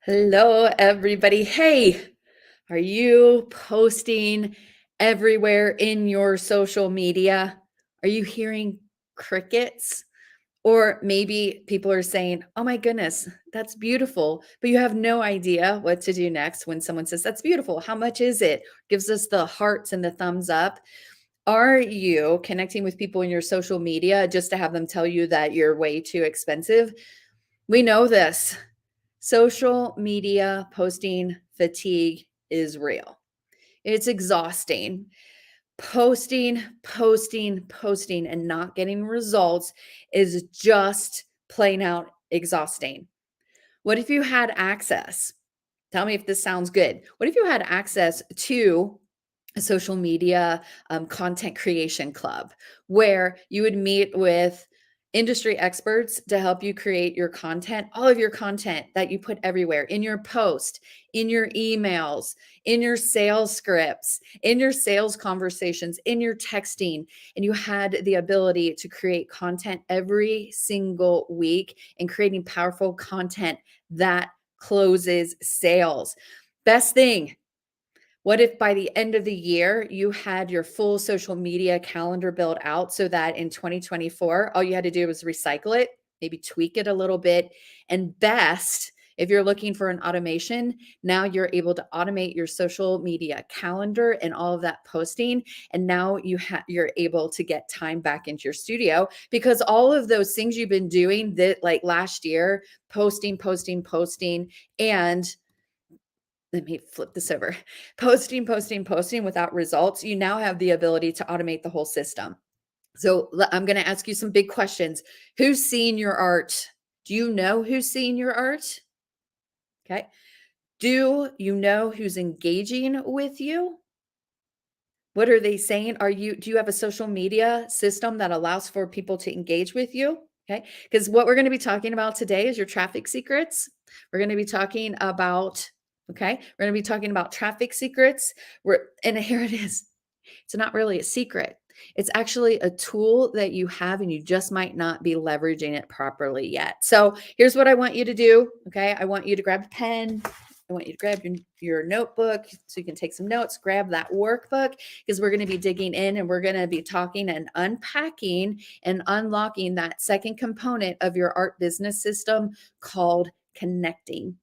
Hello, everybody. Hey, are you posting everywhere in your social media? Are you hearing crickets? Or maybe people are saying, oh my goodness, that's beautiful. But you have no idea what to do next when someone says, that's beautiful. How much is it? Gives us the hearts and the thumbs up. Are you connecting with people in your social media just to have them tell you that you're way too expensive? We know this. Social media posting fatigue is real. It's exhausting. Posting, and not getting results is just plain out exhausting. What if you had access? Tell me if this sounds good. What if you had access to a social media content creation club where you would meet with industry experts to help you create your content, all of your content that you put everywhere in your post, in your emails, in your sales scripts, in your sales conversations, in your texting, and you had the ability to create content every single week and creating powerful content that closes sales. Best thing, what if by the end of the year, you had your full social media calendar built out so that in 2024, all you had to do was recycle it, maybe tweak it a little bit, and best, if you're looking for an automation, now you're able to automate your social media calendar and all of that posting. And now you're able to get time back into your studio because all of those things you've been doing that like last year, posting, and let me flip this over. Posting without results. You now have the ability to automate the whole system. So I'm going to ask you some big questions. Who's seeing your art? Do you know who's seeing your art? Okay. Do you know who's engaging with you? What are they saying? Do you have a social media system that allows for people to engage with you? Okay. Because what we're going to be talking about today is your traffic secrets. We're going to be talking about, okay, we're going to be talking about traffic secrets. And here it is. It's not really a secret. It's actually a tool that you have and you just might not be leveraging it properly yet. So here's what I want you to do. Okay. I want you to grab a pen. I want you to grab your notebook so you can take some notes, grab that workbook because we're going to be digging in and we're going to be talking and unpacking and unlocking that second component of your art business system called connecting.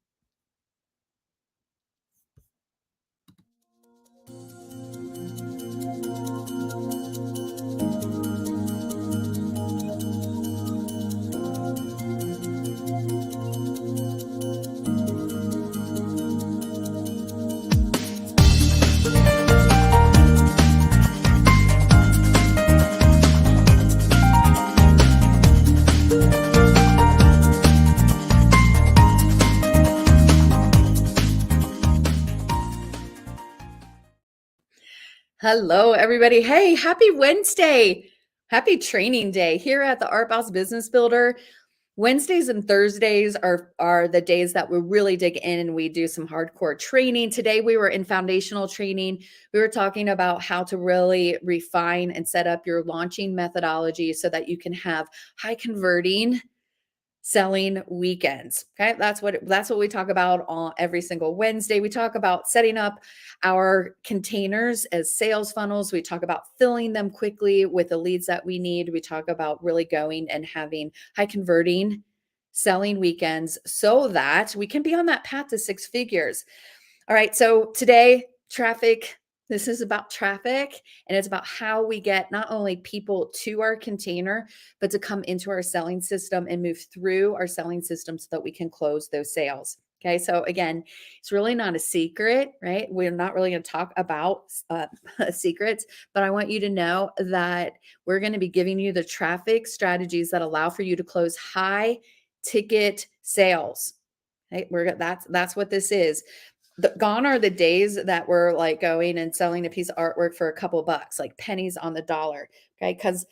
Hello, everybody. Hey, happy Wednesday. Happy training day here at the Art Boss Business Builder. Wednesdays and Thursdays are the days that we really dig in and we do some hardcore training. Today we were in foundational training. We were talking about how to really refine and set up your launching methodology so that you can have high converting selling weekends. Okay, that's what we talk about on every single Wednesday. We talk about setting up our containers as sales funnels. We talk about filling them quickly with the leads that we need. We talk about really going and having high converting selling weekends so that we can be on that path to six figures. All right, so today, traffic. This is about traffic and it's about how we get not only people to our container, but to come into our selling system and move through our selling system so that we can close those sales. Okay, so again, it's really not a secret, right? We're not really going to talk about secrets, but I want you to know that we're going to be giving you the traffic strategies that allow for you to close high ticket sales. Okay, that's what this is. Gone are the days that we're like going and selling a piece of artwork for a couple bucks, like pennies on the dollar. Okay. Because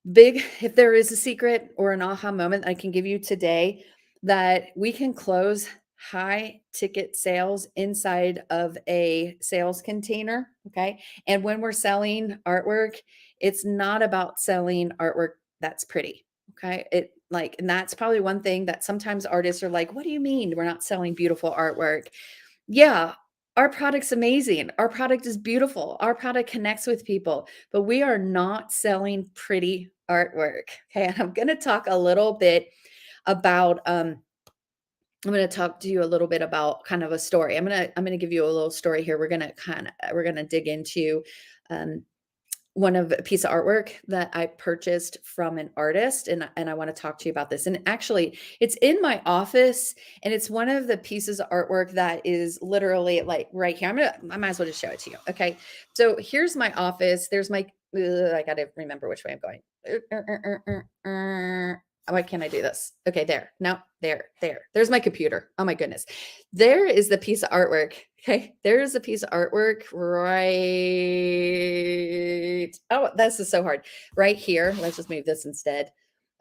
if there is a secret or an aha moment I can give you today, that we can close high ticket sales inside of a sales container. Okay. And when we're selling artwork, it's not about selling artwork that's pretty. Okay. Like, and that's probably one thing that sometimes artists are like, what do you mean we're not selling beautiful artwork? Yeah, our product's amazing. Our product is beautiful. Our product connects with people, but we are not selling pretty artwork. Okay. And I'm going to talk a little bit about, I'm going to talk to you a little bit about kind of a story. I'm going to give you a little story here. We're going to dig into, um, one of a piece of artwork that I purchased from an artist, and I want to talk to you about this. And actually, it's in my office, and it's one of the pieces of artwork that is literally like right here. I might as well just show it to you. Okay, so here's my office. There's my. I got to remember which way I'm going. Why can't I do this? Okay, there. No, there. There's my computer. Oh my goodness. There is the piece of artwork. Okay, there's a piece of artwork right. Oh, this is so hard. Right here. Let's just move this instead.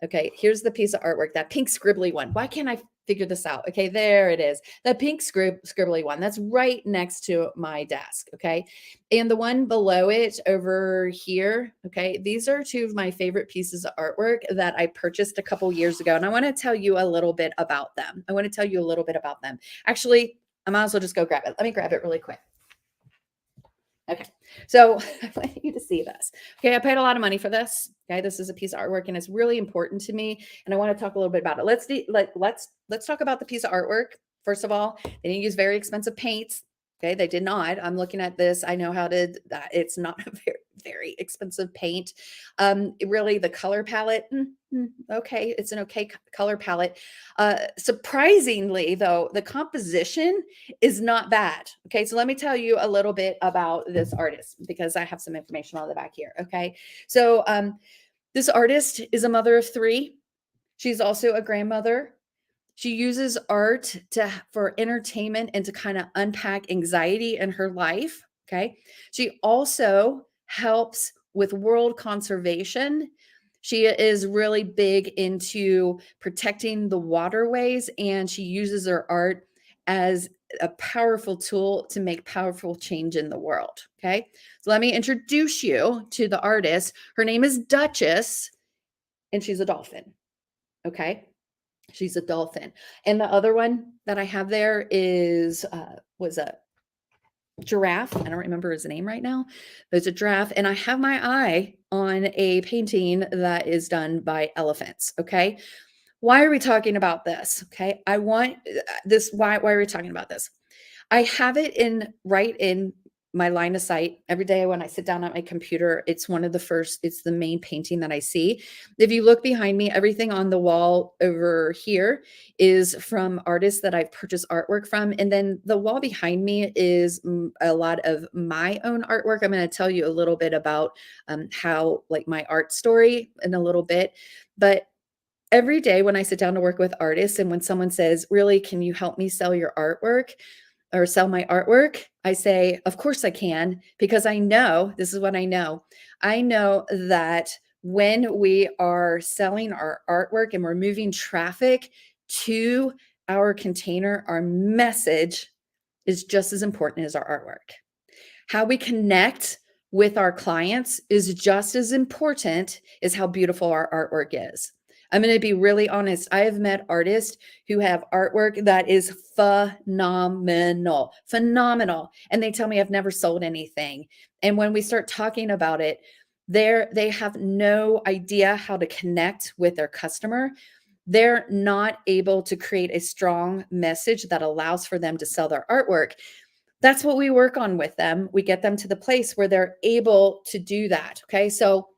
Okay, here's the piece of artwork, that pink scribbly one. Why can't I figure this out? Okay, there it is. That pink scribbly one. That's right next to my desk. Okay, and the one below it over here. Okay, these are two of my favorite pieces of artwork that I purchased a couple years ago, and I want to tell you a little bit about them. Actually, I might as well just go grab it. Let me grab it really quick. Okay, so I want you to see this. Okay, I paid a lot of money for this. Okay, this is a piece of artwork, and it's really important to me. And I want to talk a little bit about it. Let's talk about the piece of artwork. First of all, they didn't use very expensive paints. Okay, they did not. I'm looking at this. I know how to. It's not a very expensive paint. Really, the color palette. Okay, it's an okay color palette. Surprisingly, though, the composition is not bad. Okay, so let me tell you a little bit about this artist because I have some information on the back here. Okay, so this artist is a mother of three. She's also a grandmother. She uses art for entertainment and to kind of unpack anxiety in her life. Okay, she also helps with world conservation. She is really big into protecting the waterways, and she uses her art as a powerful tool to make powerful change in the world. Okay, so let me introduce you to the artist. Her name is Duchess, and she's a dolphin. Okay, she's a dolphin. And the other one that I have there is was a giraffe. I don't remember his name right now. There's a giraffe, and I have my eye on a painting that is done by elephants. Okay, why are we talking about this? Okay, I want this. Why are we talking about this? I have it right in my line of sight every day when I sit down at my computer. It's it's the main painting that I see. If you look behind me, everything on the wall over here is from artists that I've purchased artwork from. And then the wall behind me is a lot of my own artwork. I'm going to tell you a little bit about how, like, my art story in a little bit. But every day when I sit down to work with artists, and when someone says, really, can you help me sell your artwork or sell my artwork? I say, of course I can, because I know, this is what I know. I know that when we are selling our artwork and we're moving traffic to our container, our message is just as important as our artwork. How we connect with our clients is just as important as how beautiful our artwork is. I'm going to be really honest. I have met artists who have artwork that is phenomenal, and they tell me I've never sold anything. And when we start talking about it, they have no idea how to connect with their customer. They're not able to create a strong message that allows for them to sell their artwork. That's what we work on with them. We get them to the place where they're able to do that. Okay. So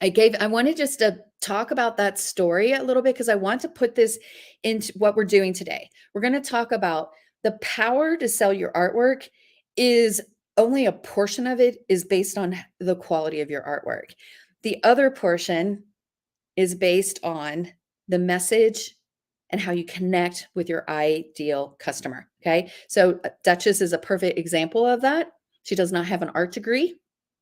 I wanted just to talk about that story a little bit because I want to put this into what we're doing today. We're going to talk about the power to sell your artwork is only a portion of it is based on the quality of your artwork. The other portion is based on the message and how you connect with your ideal customer. Okay. So Duchess is a perfect example of that. She does not have an art degree.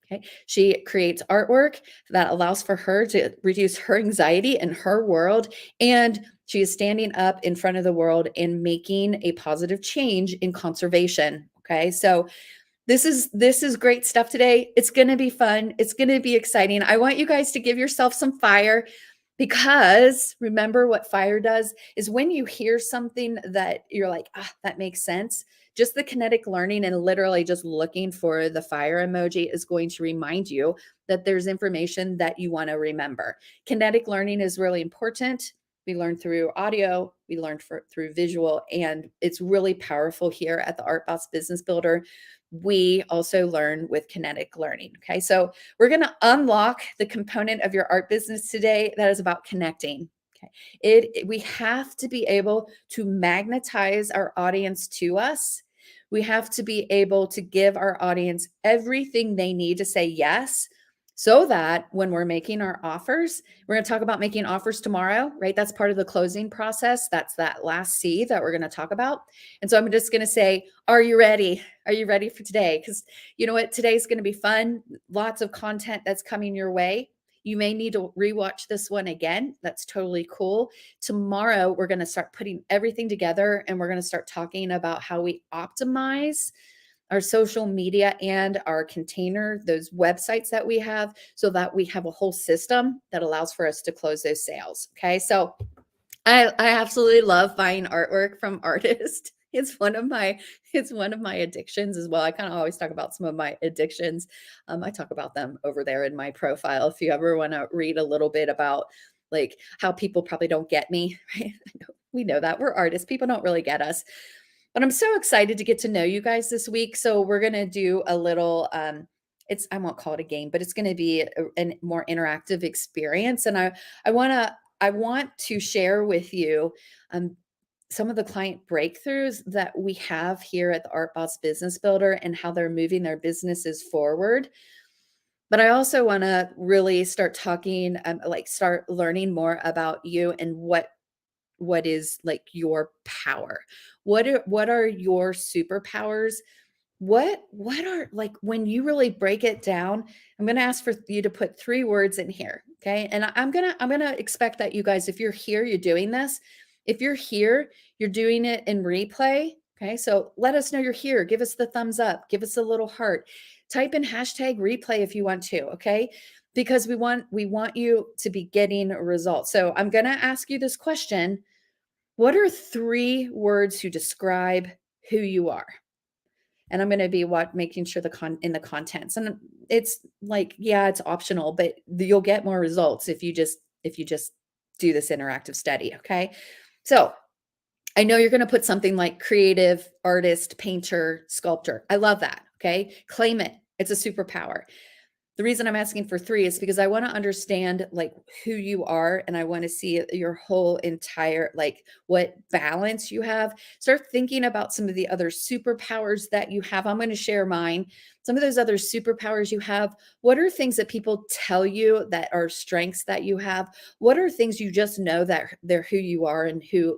Okay. She creates artwork that allows for her to reduce her anxiety in her world. And she is standing up in front of the world and making a positive change in conservation. Okay. So this is great stuff today. It's going to be fun. It's going to be exciting. I want you guys to give yourself some fire. Because remember what fire does is when you hear something that you're like, ah, that makes sense. Just the kinetic learning and literally just looking for the fire emoji is going to remind you that there's information that you want to remember. Kinetic learning is really important. We learn through audio, we learn through visual, and it's really powerful here at the Art Boss Business Builder. We also learn with kinetic learning. Okay, so we're going to unlock the component of your art business today that is about connecting. Okay. We have to be able to magnetize our audience to us. We have to be able to give our audience everything they need to say yes, so that when we're making our offers, we're going to talk about making offers tomorrow, right? That's part of the closing process. That's that last C that we're going to talk about. And so I'm just going to say, are you ready? Are you ready for today? Because you know what? Today's going to be fun. Lots of content that's coming your way. You may need to rewatch this one again. That's totally cool. Tomorrow, we're going to start putting everything together and we're going to start talking about how we optimize our social media and our container, those websites that we have, so that we have a whole system that allows for us to close those sales. Okay. So I absolutely love buying artwork from artists. It's one of my addictions as well. I kind of always talk about some of my addictions. I talk about them over there in my profile. If you ever want to read a little bit about like how people probably don't get me, right? We know that we're artists. People don't really get us. But I'm so excited to get to know you guys this week. So we're gonna do a little it's I won't call it a game, but it's gonna be a more interactive experience. And I want to share with you um, some of the client breakthroughs that we have here at the Art Boss Business Builder and how they're moving their businesses forward. But I also want to really start talking, like start learning more about you and what is like your power. What are your superpowers? What are like when you really break it down? I'm going to ask for you to put 3 words in here, okay? And I'm going to expect that you guys, if you're here, you're doing this. If you're here, you're doing it in replay, okay? So let us know you're here. Give us the thumbs up, give us a little heart. Type in hashtag replay if you want to, okay? Because we want you to be getting results. So I'm going to ask you this question. What are 3 words to describe who you are? And I'm going to be making sure in the contents. And it's like, yeah, it's optional, but you'll get more results if you just do this interactive study, okay? So, I know you're going to put something like creative, artist, painter, sculptor. I love that, okay? Claim it. It's a superpower. The reason I'm asking for 3 is because I wanna understand, like, who you are, and I wanna see your whole entire like, what balance you have. Start thinking about some of the other superpowers that you have. I'm gonna share mine. Some of those other superpowers you have, what are things that people tell you that are strengths that you have? What are things you just know that they're who you are and who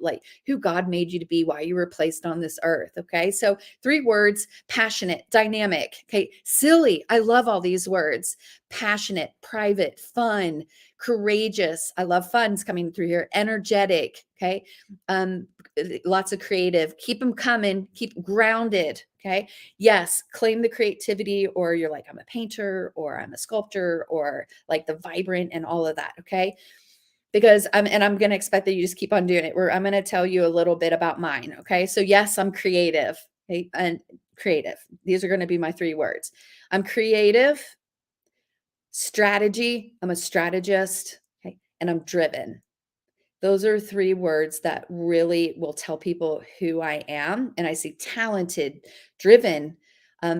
God made you to be, why you were placed on this earth, okay? So 3 words: passionate, dynamic, okay, silly. I love all these words. Passionate, private, fun, courageous. I love fun's coming through here. Energetic, okay? Um, Lots of creative. Keep them coming. Keep grounded, okay? Yes, claim the creativity, or you're like, I'm a painter, or I'm a sculptor, or like the vibrant and all of that, okay? Because I'm going to expect that you just keep on doing it. Where I'm going to tell you a little bit about mine, okay? So yes, I'm creative, okay? And creative. These are going to be my 3 words. I'm creative, strategy, I'm a strategist, okay? And I'm driven. Those are 3 words that really will tell people who I am. And I see talented, driven,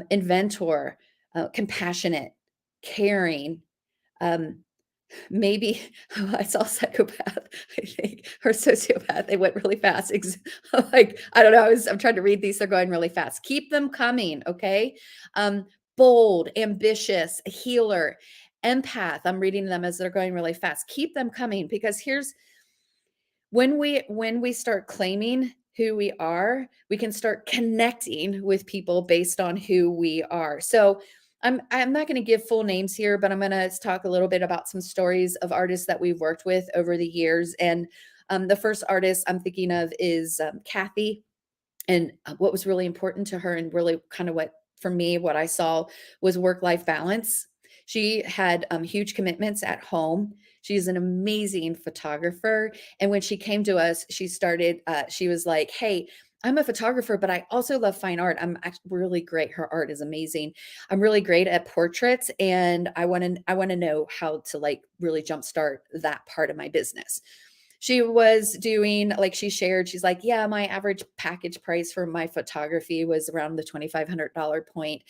inventor, compassionate, caring, um, maybe I saw psychopath, I think, or sociopath. They went really fast. Like, I don't know. I'm trying to read these. They're going really fast. Keep them coming. Okay. Um, Bold, ambitious, a healer, empath. I'm reading them as they're going really fast. Keep them coming, because here's when we start claiming who we are, we can start connecting with people based on who we are. So I'm not going to give full names here, but I'm going to talk a little bit about some stories of artists that we've worked with over the years. And the first artist I'm thinking of is Kathy. And what was really important to her, and really kind of what for me, what I saw was work life balance. She had huge commitments at home. She's an amazing photographer. And when she came to us, she was like, hey, I'm a photographer, but I also love fine art. I'm actually really great. Her art is amazing. I'm really great at portraits, and I want to know how to like really jumpstart that part of my business. She was doing like she shared, she's like, yeah, my average package price for my photography was around the $2,500 point.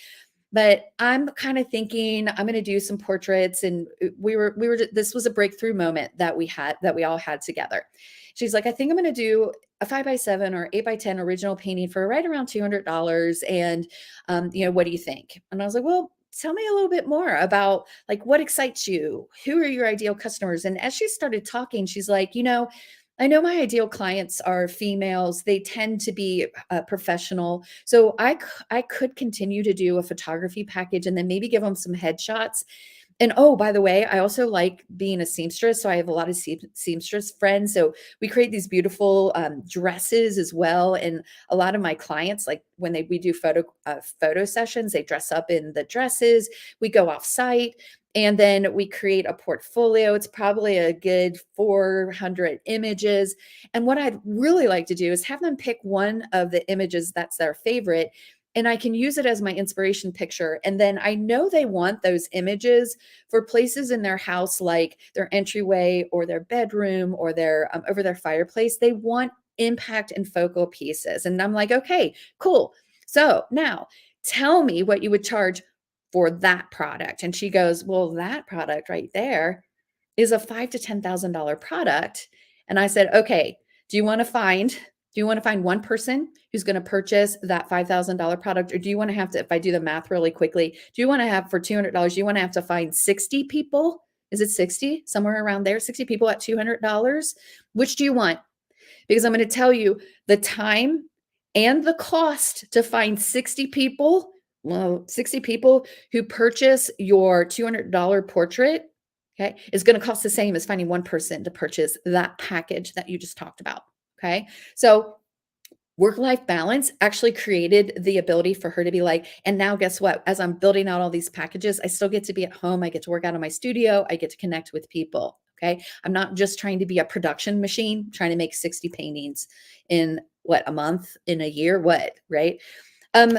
But I'm kind of thinking I'm going to do some portraits. And this was a breakthrough moment that we all had together. She's like, I think I'm going to do a 5x7 or 8x10 original painting for right around $200. And, what do you think? And I was like, well, tell me a little bit more about like what excites you. Who are your ideal customers? And as she started talking, she's like, I know my ideal clients are females. They tend to be professional. So I could continue to do a photography package and then maybe give them some headshots. And oh, by the way, I also like being a seamstress. So I have a lot of seamstress friends. So we create these beautiful dresses as well. And a lot of my clients, like when we do photo sessions, they dress up in the dresses. We go off site. And then we create a portfolio. It's probably a good 400 images. And what I'd really like to do is have them pick one of the images that's their favorite. And I can use it as my inspiration picture. And then I know they want those images for places in their house, like their entryway or their bedroom or their over their fireplace. They want impact and focal pieces. And I'm like, okay, cool. So now tell me what you would charge for that product. And she goes, well, that product right there is a $5,000 to $10,000 product. And I said, okay, do you want to find one person who's going to purchase that $5,000 product? Or do you want to have to, if I do the math really quickly, do you want to have for $200, do you want to have to find 60 people? Is it 60? Somewhere around there, 60 people at $200? Which do you want? Because I'm going to tell you the time and the cost to find 60 people, well, 60 people who purchase your $200 portrait, okay, is going to cost the same as finding one person to purchase that package that you just talked about. Okay. So work-life balance actually created the ability for her to be like, and now guess what? As I'm building out all these packages, I still get to be at home. I get to work out of my studio. I get to connect with people. Okay. I'm not just trying to be a production machine, trying to make 60 paintings in a month, in a year, right? Um,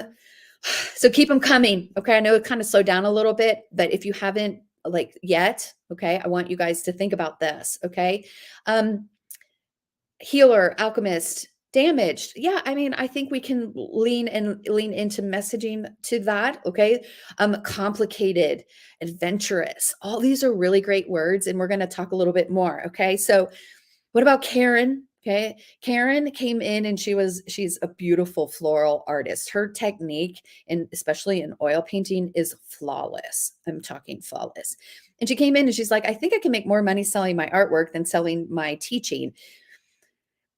so keep them coming. Okay. I know it kind of slowed down a little bit, but if you haven't like yet, okay, I want you guys to think about this. Okay. Healer, alchemist, damaged. Yeah, I mean, I think we can lean into messaging to that. Okay. Complicated, adventurous. All these are really great words, and we're going to talk a little bit more. Okay. So what about Karen? Okay. Karen came in and she's a beautiful floral artist. Her technique, and especially in oil painting, is flawless. I'm talking flawless. And she came in and she's like, I think I can make more money selling my artwork than selling my teaching.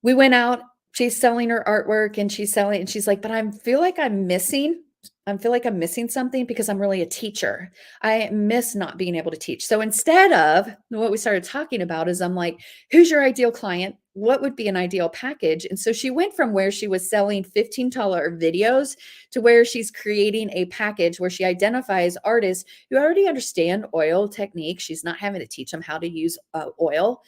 We went out, she's selling her artwork and she's like, but I feel like I'm missing something because I'm really a teacher. I miss not being able to teach. So instead of what we started talking about is I'm like, who's your ideal client? What would be an ideal package? And so she went from where she was selling $15 videos to where she's creating a package where she identifies artists who already understand oil techniques. She's not having to teach them how to use oil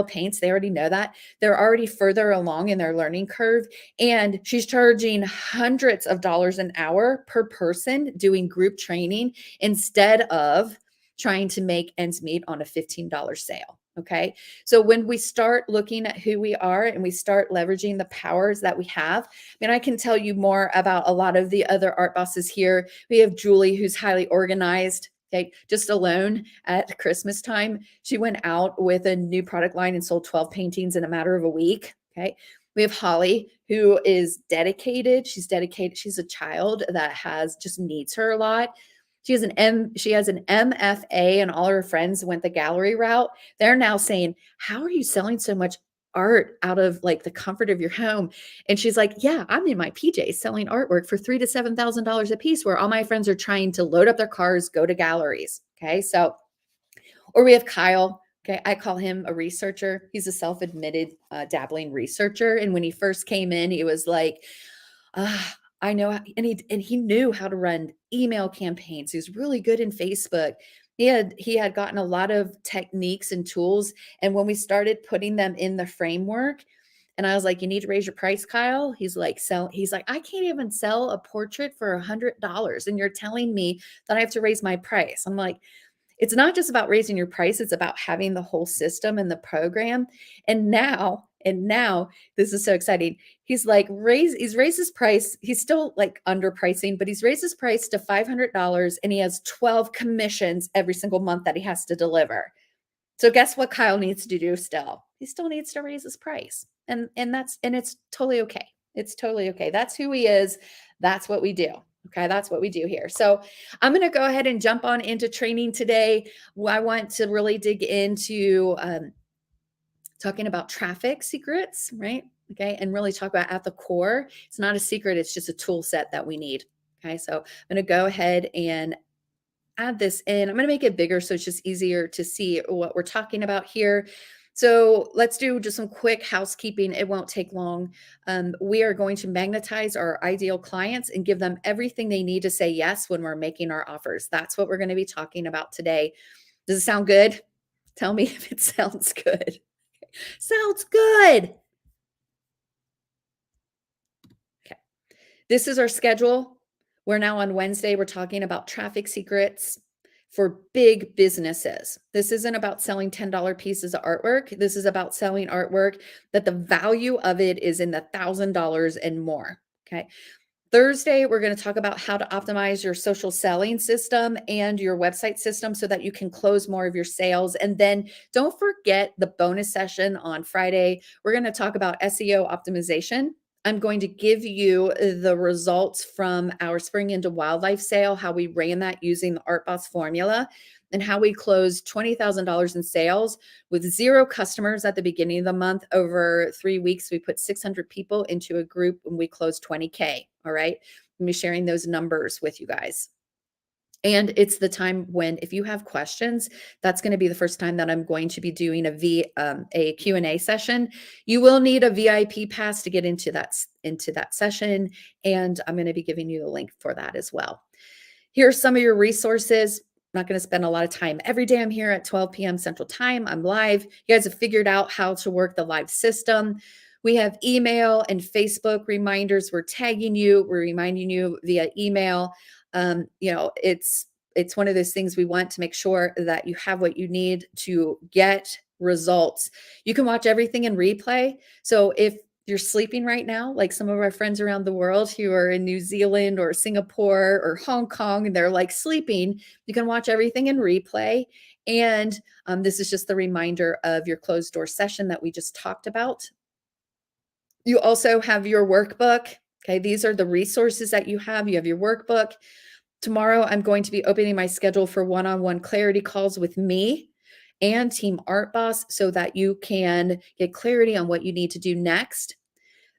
paints. They already know that. They're already further along in their learning curve. And she's charging hundreds of dollars an hour per person doing group training instead of trying to make ends meet on a $15 sale. Okay. So when we start looking at who we are and we start leveraging the powers that we have, I mean, I can tell you more about a lot of the other art bosses here. We have Julie, who's highly organized. Okay, just alone at Christmas time, she went out with a new product line and sold 12 paintings in a matter of a week. Okay. We have Holly, who is dedicated. She's dedicated. She's a child that just needs her a lot. She has an MFA, and all her friends went the gallery route. They're now saying, how are you selling so much art out of like the comfort of your home? And she's like, yeah, I'm in my PJs selling artwork for $3,000 to $7,000 a piece, where all my friends are trying to load up their cars, go to galleries. Okay. So, or we have Kyle. Okay. I call him a researcher. He's a self-admitted dabbling researcher. And when he first came in, he was like, I know, and he knew how to run email campaigns. He was really good in Facebook. He had gotten a lot of techniques and tools, and when we started putting them in the framework, and I was like, "You need to raise your price, Kyle." He's like, "I can't even sell a portrait for $100, and you're telling me that I have to raise my price." I'm like, it's not just about raising your price, it's about having the whole system and the program. And now this is so exciting. He's raised his price. He's still like underpricing, but he's raised his price to $500 and he has 12 commissions every single month that he has to deliver. So guess what Kyle needs to do still? He still needs to raise his price. And it's totally okay. It's totally okay. That's who he is. That's what we do. Okay, that's what we do here. So I'm going to go ahead and jump on into training today. I want to really dig into talking about traffic secrets, right? Okay, and really talk about at the core. It's not a secret, it's just a tool set that we need. Okay, so I'm going to go ahead and add this in. I'm going to make it bigger so it's just easier to see what we're talking about here. So let's do just some quick housekeeping. It won't take long. We are going to magnetize our ideal clients and give them everything they need to say yes when we're making our offers. That's what we're going to be talking about today. Does it sound good? Tell me if it sounds good. Sounds good. Okay. This is our schedule. We're now on Wednesday. We're talking about traffic secrets for big businesses. This isn't about selling $10 pieces of artwork. This is about selling artwork that the value of it is in the $1,000 and more. Okay. Thursday, we're going to talk about how to optimize your social selling system and your website system so that you can close more of your sales. And then don't forget the bonus session on Friday. We're going to talk about SEO optimization. I'm going to give you the results from our Spring into Wildlife sale, how we ran that using the Art Boss formula, and how we closed $20,000 in sales with 0 customers at the beginning of the month. Over 3 weeks, we put 600 people into a group and we closed 20K. All right. I'm sharing those numbers with you guys. And it's the time when, if you have questions, that's going to be the first time that I'm going to be doing a Q&A session. You will need a VIP pass to get into that session, and I'm going to be giving you the link for that as well. Here's some of your resources. I'm not going to spend a lot of time. Every day I'm here at 12 p.m. Central Time. I'm live. You guys have figured out how to work the live system. We have email and Facebook reminders. We're tagging you. We're reminding you via email. It's one of those things we want to make sure that you have what you need to get results. You can watch everything in replay. So if you're sleeping right now, like some of our friends around the world who are in New Zealand or Singapore or Hong Kong, and they're like sleeping, you can watch everything in replay. And this is just the reminder of your closed door session that we just talked about. You also have your workbook. Okay, these are the resources that you have. You have your workbook. Tomorrow, I'm going to be opening my schedule for one-on-one clarity calls with me and Team Art Boss so that you can get clarity on what you need to do next.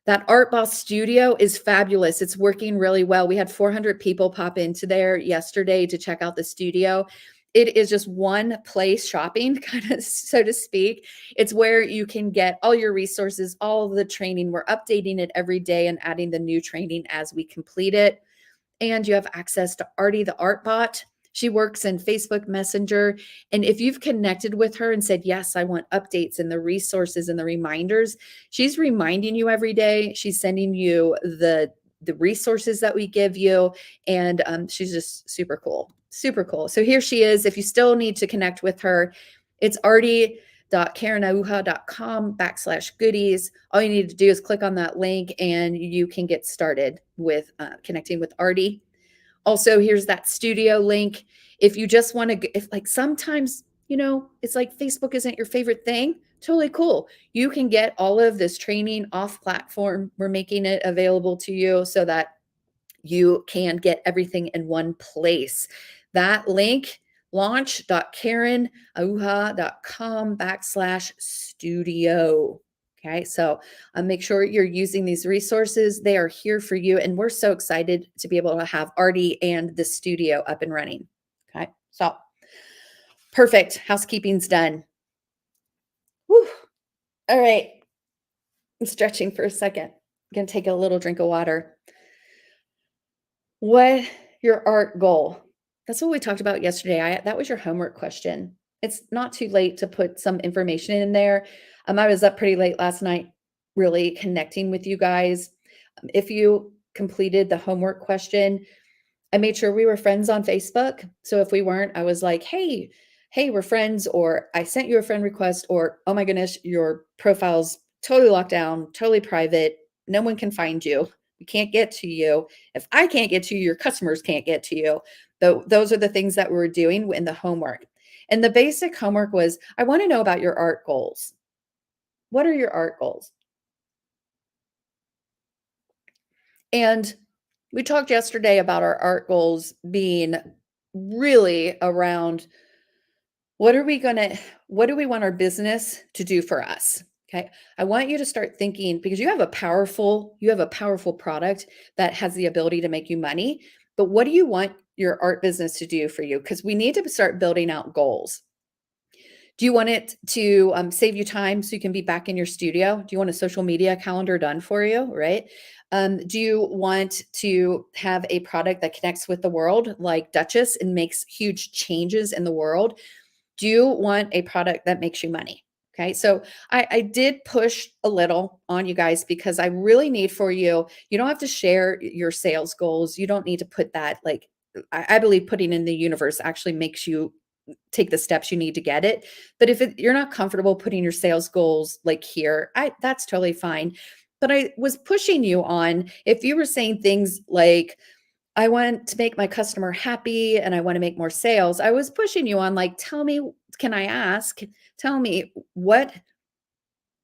That Art Boss studio is fabulous. It's working really well. We had 400 people pop into there yesterday to check out the studio. It is just one place shopping, kind of, so to speak. It's where you can get all your resources, all of the training. We're updating it every day and adding the new training as we complete it. And you have access to Artie, the art bot. She works in Facebook Messenger. And if you've connected with her and said, yes, I want updates and the resources and the reminders, she's reminding you every day. She's sending you the resources that we give you. And she's just super cool. Super cool. So here she is. If you still need to connect with her, it's artie.karenauha.com/goodies. All you need to do is click on that link and you can get started with connecting with Artie. Also, here's that studio link. If you just want to, if like sometimes, it's like Facebook isn't your favorite thing, totally cool. You can get all of this training off platform. We're making it available to you so that you can get everything in one place. That link, launch.karenauha.com/studio. Okay, so make sure you're using these resources. They are here for you. And we're so excited to be able to have Artie and the studio up and running. Okay, so perfect. Housekeeping's done. Whew. All right. I'm stretching for a second. I'm going to take a little drink of water. What your art goal? That's what we talked about yesterday. That was your homework question. It's not too late to put some information in there. I was up pretty late last night, really connecting with you guys. If you completed the homework question, I made sure we were friends on Facebook. So if we weren't, I was like, hey, we're friends, or I sent you a friend request, or oh my goodness, your profile's totally locked down, totally private. No one can find you. We can't get to you. If I can't get to you, your customers can't get to you. Those are the things that we were doing in the homework. And the basic homework was, I want to know about your art goals. What are your art goals? And we talked yesterday about our art goals being really around what are we going to, what do we want our business to do for us? Okay. I want you to start thinking because you have a powerful product that has the ability to make you money. But what do you want your art business to do for you? Because we need to start building out goals. Do you want it to save you time so you can be back in your studio? Do you want a social media calendar done for you? Right. Do you want to have a product that connects with the world like Duchess and makes huge changes in the world? Do you want a product that makes you money? Okay. So I did push a little on you guys because I really need for you. You don't have to share your sales goals. You don't need to put that like, I believe putting in the universe actually makes you take the steps you need to get it. But if you're not comfortable putting your sales goals like here, that's totally fine. But I was pushing you on if you were saying things like, I want to make my customer happy and I want to make more sales. I was pushing you on like, tell me, can I ask, tell me what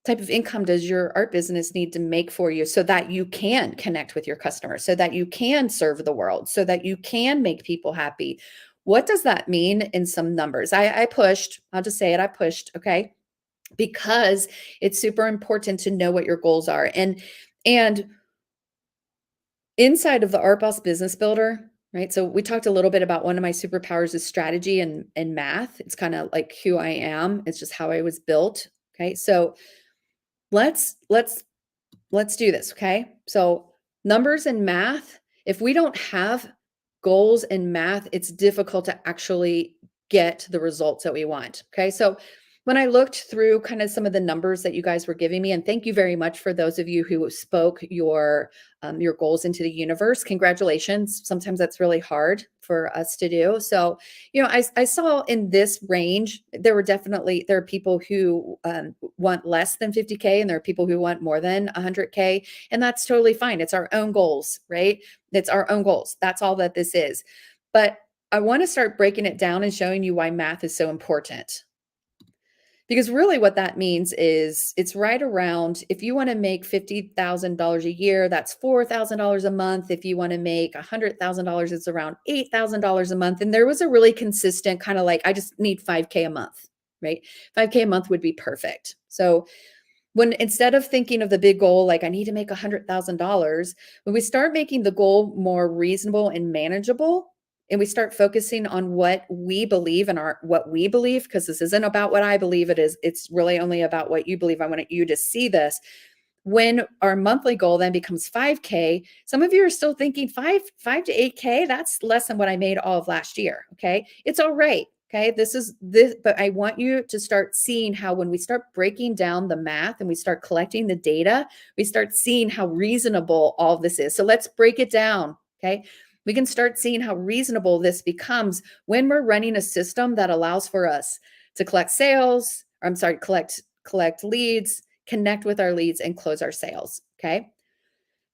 type of income does your art business need to make for you so that you can connect with your customers, so that you can serve the world, so that you can make people happy? What does that mean in some numbers? I pushed, I'll just say it, I pushed, okay? Because it's super important to know what your goals are. And inside of the Art Boss Business Builder, right? So we talked a little bit about one of my superpowers is strategy and math. It's kind of like who I am. It's just how I was built. Okay. So let's let's let's do this. Okay. So numbers and math, if we don't have goals in math, it's difficult to actually get the results that we want. Okay. So when I looked through kind of some of the numbers that you guys were giving me, and thank you very much for those of you who spoke your goals into the universe. Congratulations. Sometimes that's really hard for us to do. So, I saw in this range, there are people who want less than 50K and there are people who want more than 100K. And that's totally fine. It's our own goals, right? It's our own goals. That's all that this is. But I want to start breaking it down and showing you why math is so important. Because really what that means is it's right around, if you want to make $50,000 a year, that's $4,000 a month. If you want to make $100,000, it's around $8,000 a month. And there was a really consistent kind of like, I just need 5K a month, right? 5K a month would be perfect. So when instead of thinking of the big goal, like I need to make $100,000, when we start making the goal more reasonable and manageable, and we start focusing on what we believe and what we believe, because this isn't about what I believe it is, it's really only about what you believe. I want you to see this. When our monthly goal then becomes 5K, some of you are still thinking five to 8K. That's less than what I made all of last year. Okay. It's all right. Okay. But I want you to start seeing how when we start breaking down the math and we start collecting the data, we start seeing how reasonable all this is. So let's break it down. Okay. We can start seeing how reasonable this becomes when we're running a system that allows for us to collect sales, or I'm sorry, collect leads, connect with our leads, and close our sales. Okay.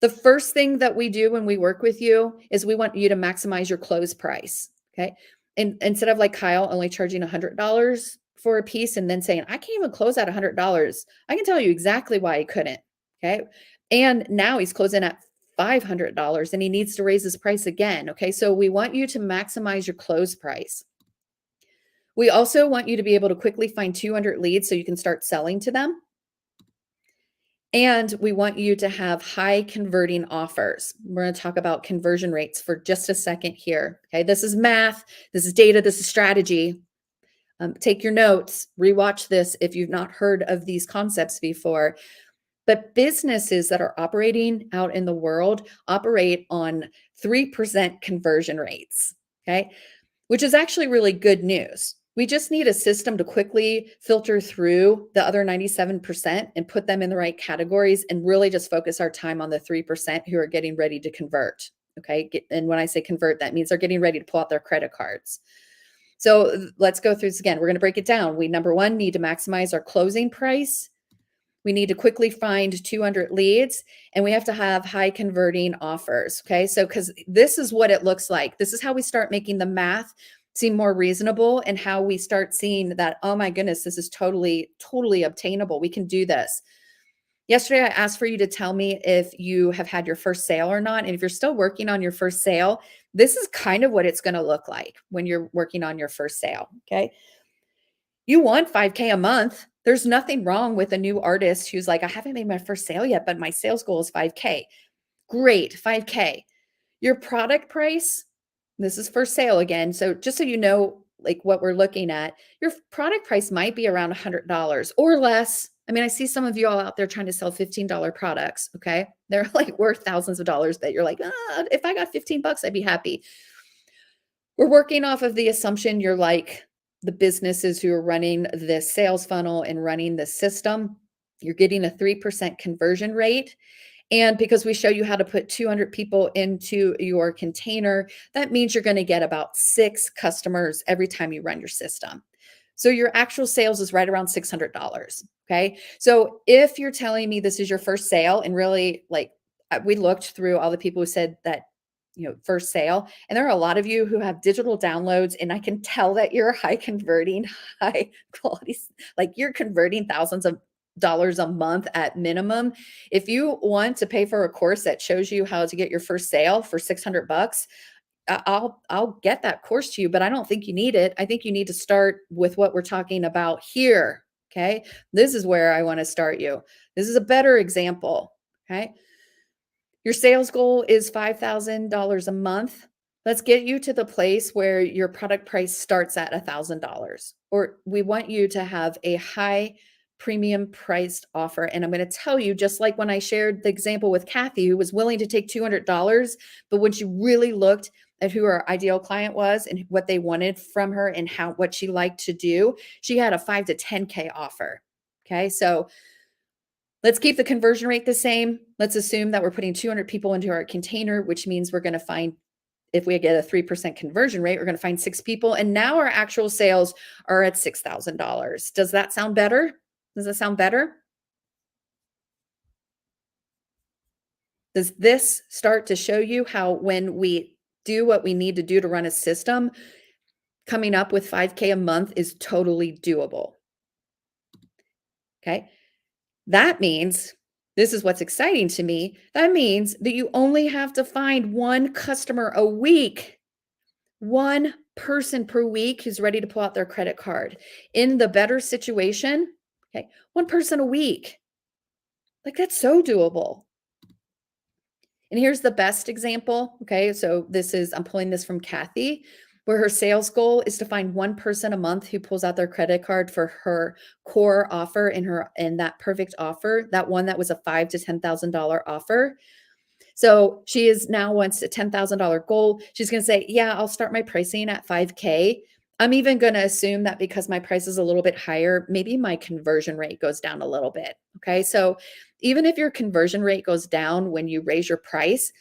The first thing that we do when we work with you is we want you to maximize your close price. Okay. And instead of like Kyle only charging $100 for a piece and then saying, I can't even close at $100, I can tell you exactly why he couldn't. Okay. And now he's closing at $500 and he needs to raise his price again. Okay. So we want you to maximize your close price. We also want you to be able to quickly find 200 leads so you can start selling to them. And we want you to have high converting offers. We're going to talk about conversion rates for just a second here. Okay, this is math, this is data, this is strategy. Take your notes, rewatch this if you've not heard of these concepts before. But businesses that are operating out in the world operate on 3% conversion rates, okay? Which is actually really good news. We just need a system to quickly filter through the other 97% and put them in the right categories and really just focus our time on the 3% who are getting ready to convert. Okay. And when I say convert, that means they're getting ready to pull out their credit cards. So let's go through this again. We're going to break it down. We, number one, need to maximize our closing price. We need to quickly find 200 leads, and we have to have high converting offers. Okay. So, because this is what it looks like. This is how we start making the math seem more reasonable and how we start seeing that, oh my goodness, this is totally, totally obtainable. We can do this. Yesterday, I asked for you to tell me if you have had your first sale or not. And if you're still working on your first sale, this is kind of what it's going to look like when you're working on your first sale. Okay. You want 5K a month. There's nothing wrong with a new artist who's like, I haven't made my first sale yet, but my sales goal is 5K. Great, 5K. Your product price, this is for sale again. So just so you know, like what we're looking at, your product price might be around $100 or less. I mean, I see some of you all out there trying to sell $15 products. Okay. They're like worth thousands of dollars that you're like, if I got 15 bucks, I'd be happy. We're working off of the assumption you're like the businesses who are running this sales funnel and running the system. You're getting a 3% conversion rate. And because we show you how to put 200 people into your container, that means you're going to get about 6 customers every time you run your system. So your actual sales is right around $600. Okay. So if you're telling me this is your first sale and really like we looked through all the people who said that, first sale, and there are a lot of you who have digital downloads, and I can tell that you're high converting, high quality, like you're converting thousands of dollars a month at minimum. If you want to pay for a course that shows you how to get your first sale for 600 bucks, I'll get that course to you, but I don't think you need it. I think you need to start with what we're talking about here. Okay. This is where I want to start you. This is a better example. Okay. Your sales goal is $5,000 a month. Let's get you to the place where your product price starts at $1,000, or we want you to have a high premium priced offer. And I'm going to tell you, just like when I shared the example with Kathy, who was willing to take $200, but when she really looked at who her ideal client was and what they wanted from her and what she liked to do, she had a 5 to 10K offer. Okay. So let's keep the conversion rate the same. Let's assume that we're putting 200 people into our container, which means we're going to find, if we get a 3% conversion rate, we're going to find 6 people. And now our actual sales are at $6,000. Does that sound better? Does that sound better? Does this start to show you how when we do what we need to do to run a system, coming up with 5K a month is totally doable? Okay. That means, this is what's exciting to me, that means that you only have to find one customer a week, one person per week who's ready to pull out their credit card. In the better situation, okay, one person a week. Like that's so doable. And here's the best example. Okay. So I'm pulling this from Kathy, where her sales goal is to find one person a month who pulls out their credit card for her core offer and that perfect offer, that one that was a $5,000 to $10,000 offer. So she now wants a $10,000 goal. She's going to say, yeah, I'll start my pricing at 5K. I'm even going to assume that because my price is a little bit higher, maybe my conversion rate goes down a little bit. Okay. So even if your conversion rate goes down when you raise your price,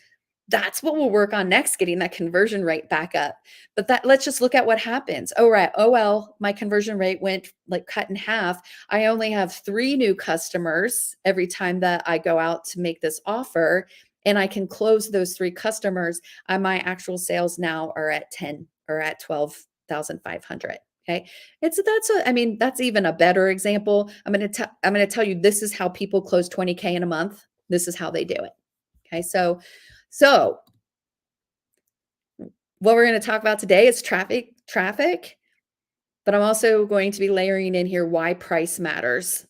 that's what we'll work on next, getting that conversion rate back up. But let's just look at what happens. Oh, right. Oh, well, my conversion rate went like cut in half. I only have 3 new customers every time that I go out to make this offer, and I can close those 3 customers. My actual sales now are at 10 or at 12,500. Okay. That's even a better example. I'm going to tell you, this is how people close 20K in a month. This is how they do it. Okay. So what we're going to talk about today is traffic, but I'm also going to be layering in here why price matters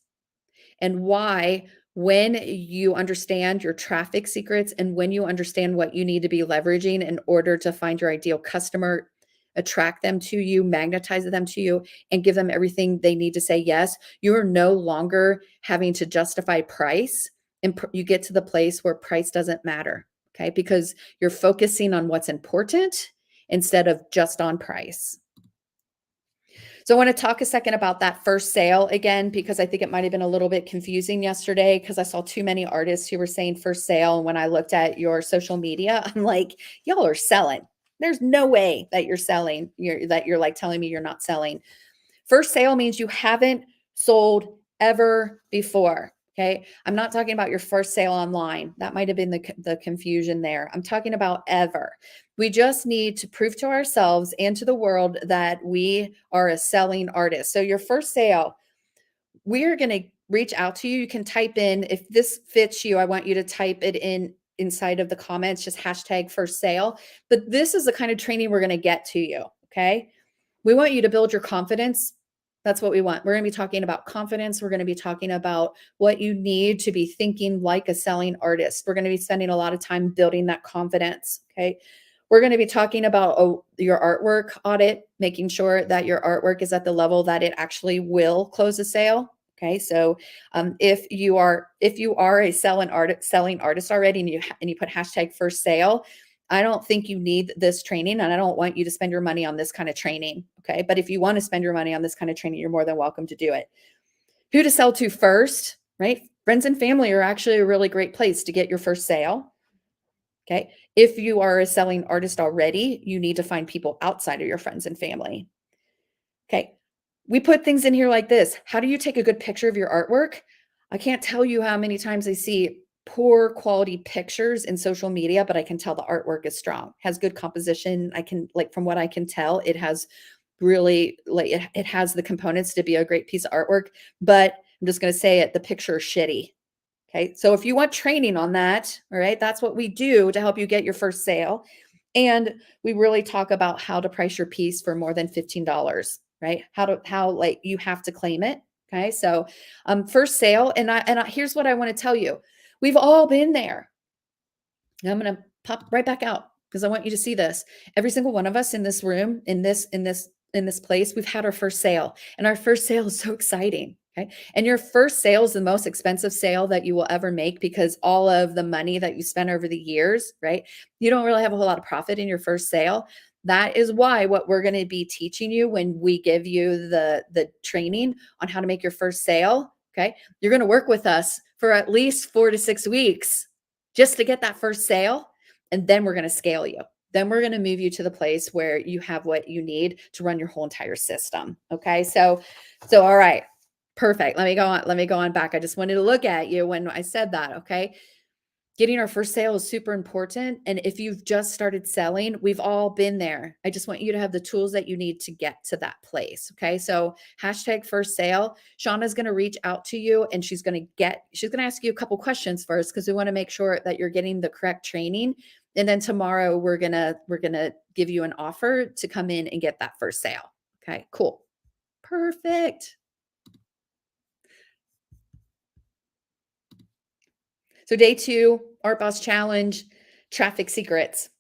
and why, when you understand your traffic secrets and when you understand what you need to be leveraging in order to find your ideal customer, attract them to you, magnetize them to you, and give them everything they need to say yes, you are no longer having to justify price. and you get to the place where price doesn't matter, okay? Because you're focusing on what's important instead of just on price. So I want to talk a second about that first sale again, because I think it might have been a little bit confusing yesterday because I saw too many artists who were saying first sale. And when I looked at your social media, I'm like, y'all are selling. There's no way that you're selling, that you're like telling me you're not selling. First sale means you haven't sold ever before. Okay. I'm not talking about your first sale online. That might have been the confusion there. I'm talking about ever. We just need to prove to ourselves and to the world that we are a selling artist. So your first sale, we are going to reach out to you. You can type in, if this fits you, I want you to type it in inside of the comments, just hashtag first sale. But this is the kind of training we're going to get to you. Okay. We want you to build your confidence. That's what we want. We're going to be talking about confidence. We're going to be talking about what you need to be thinking like a selling artist. We're going to be spending a lot of time building that confidence. Okay. We're going to be talking about your artwork audit, making sure that your artwork is at the level that it actually will close a sale. Okay. So if you are a selling artist already and you put hashtag first sale, I don't think you need this training, and I don't want you to spend your money on this kind of training. Okay. But if you want to spend your money on this kind of training, you're more than welcome to do it. Who to sell to first, right? Friends and family are actually a really great place to get your first sale. Okay. If you are a selling artist already, you need to find people outside of your friends and family. Okay. We put things in here like this. How do you take a good picture of your artwork? I can't tell you how many times I see poor quality pictures in social media, but I can tell the artwork is strong, has good composition. I can, like, from what I can tell, it has really, like, it has the components to be a great piece of artwork, but I'm just going to say it, the picture is shitty. Okay. So if you want training on that, all right, that's what we do to help you get your first sale. And we really talk about how to price your piece for more than $15, right? How like you have to claim it. Okay. So first sale. Here's what I want to tell you. We've all been there. And I'm going to pop right back out because I want you to see this. Every single one of us in this room, in this place, we've had our first sale, and our first sale is so exciting. Okay. And your first sale is the most expensive sale that you will ever make because all of the money that you spent over the years, right? You don't really have a whole lot of profit in your first sale. That is why what we're going to be teaching you when we give you the training on how to make your first sale. Okay. You're going to work with us for at least 4 to 6 weeks just to get that first sale. And then we're going to scale you. Then we're going to move you to the place where you have what you need to run your whole entire system. Okay. So all right. Perfect. Let me go on back. I just wanted to look at you when I said that. Okay. Getting our first sale is super important. And if you've just started selling, we've all been there. I just want you to have the tools that you need to get to that place. Okay. So hashtag first sale. Shauna's going to reach out to you and she's going to ask you a couple questions first because we want to make sure that you're getting the correct training. And then tomorrow we're going to give you an offer to come in and get that first sale. Okay, cool. Perfect. So day 2, Art Boss Challenge, traffic secrets.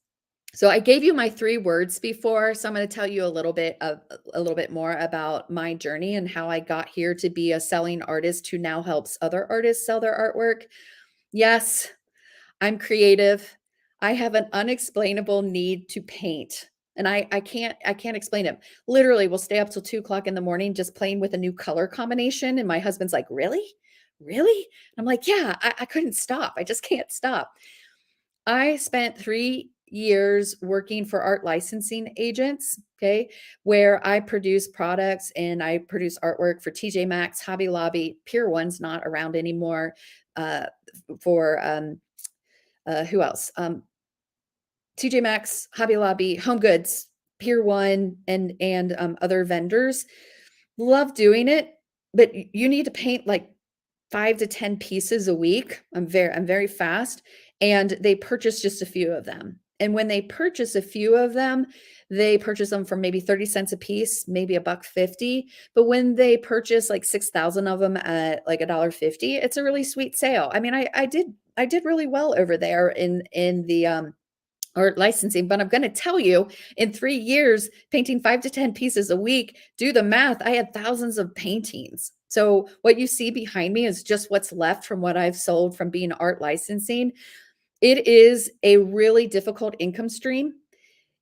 So I gave you my 3 words before, so I'm going to tell you a little bit more about my journey and how I got here to be a selling artist who now helps other artists sell their artwork. Yes, I'm creative. I have an unexplainable need to paint. And I can't explain it. Literally, we'll stay up till 2 o'clock in the morning just playing with a new color combination. And my husband's like, really? Really? I'm like, yeah, I couldn't stop. I just can't stop. I spent 3 years working for art licensing agents, okay, where I produce products and I produce artwork for TJ Maxx, Hobby Lobby, Pier 1's not around anymore, for who else? TJ Maxx, Hobby Lobby, Home Goods, Pier 1, and other vendors. Love doing it, but you need to paint like 5 to 10 pieces a week. I'm very fast, and they purchase just a few of them. And when they purchase a few of them, they purchase them for maybe 30 cents a piece, maybe $1.50. But when they purchase like 6,000 of them at like $1.50, it's a really sweet sale. I mean, I did really well over there in the or licensing, but I'm going to tell you, in 3 years, painting 5 to 10 pieces a week, do the math. I had thousands of paintings. So what you see behind me is just what's left from what I've sold from being art licensing. It is a really difficult income stream.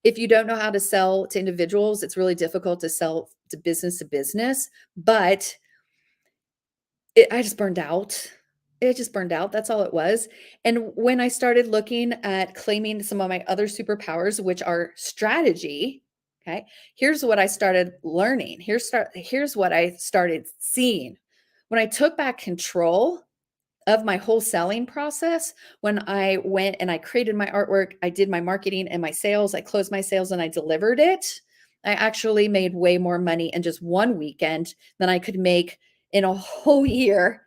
If you don't know how to sell to individuals, it's really difficult to sell to business, but I just burned out. It just burned out. That's all it was. And when I started looking at claiming some of my other superpowers, which are strategy, okay, here's what I started learning. Here's what I started seeing. When I took back control of my whole selling process, when I went and I created my artwork, I did my marketing and my sales, I closed my sales and I delivered it, I actually made way more money in just one weekend than I could make in a whole year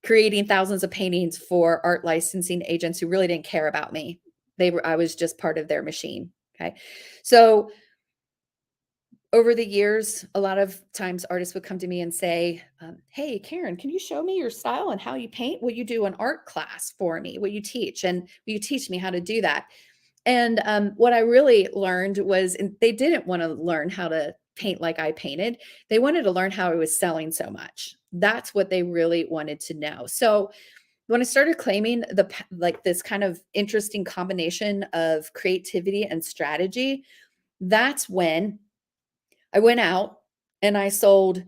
creating thousands of paintings for art licensing agents who really didn't care about me. I was just part of their machine. Okay. So over the years, a lot of times artists would come to me and say, hey, Karen, can you show me your style and how you paint? Will you do an art class for me? Will you teach? And will you teach me how to do that? And what I really learned was, and they didn't want to learn how to paint like I painted. They wanted to learn how I was selling so much. That's what they really wanted to know. So when I started claiming like this kind of interesting combination of creativity and strategy, that's when I went out and I sold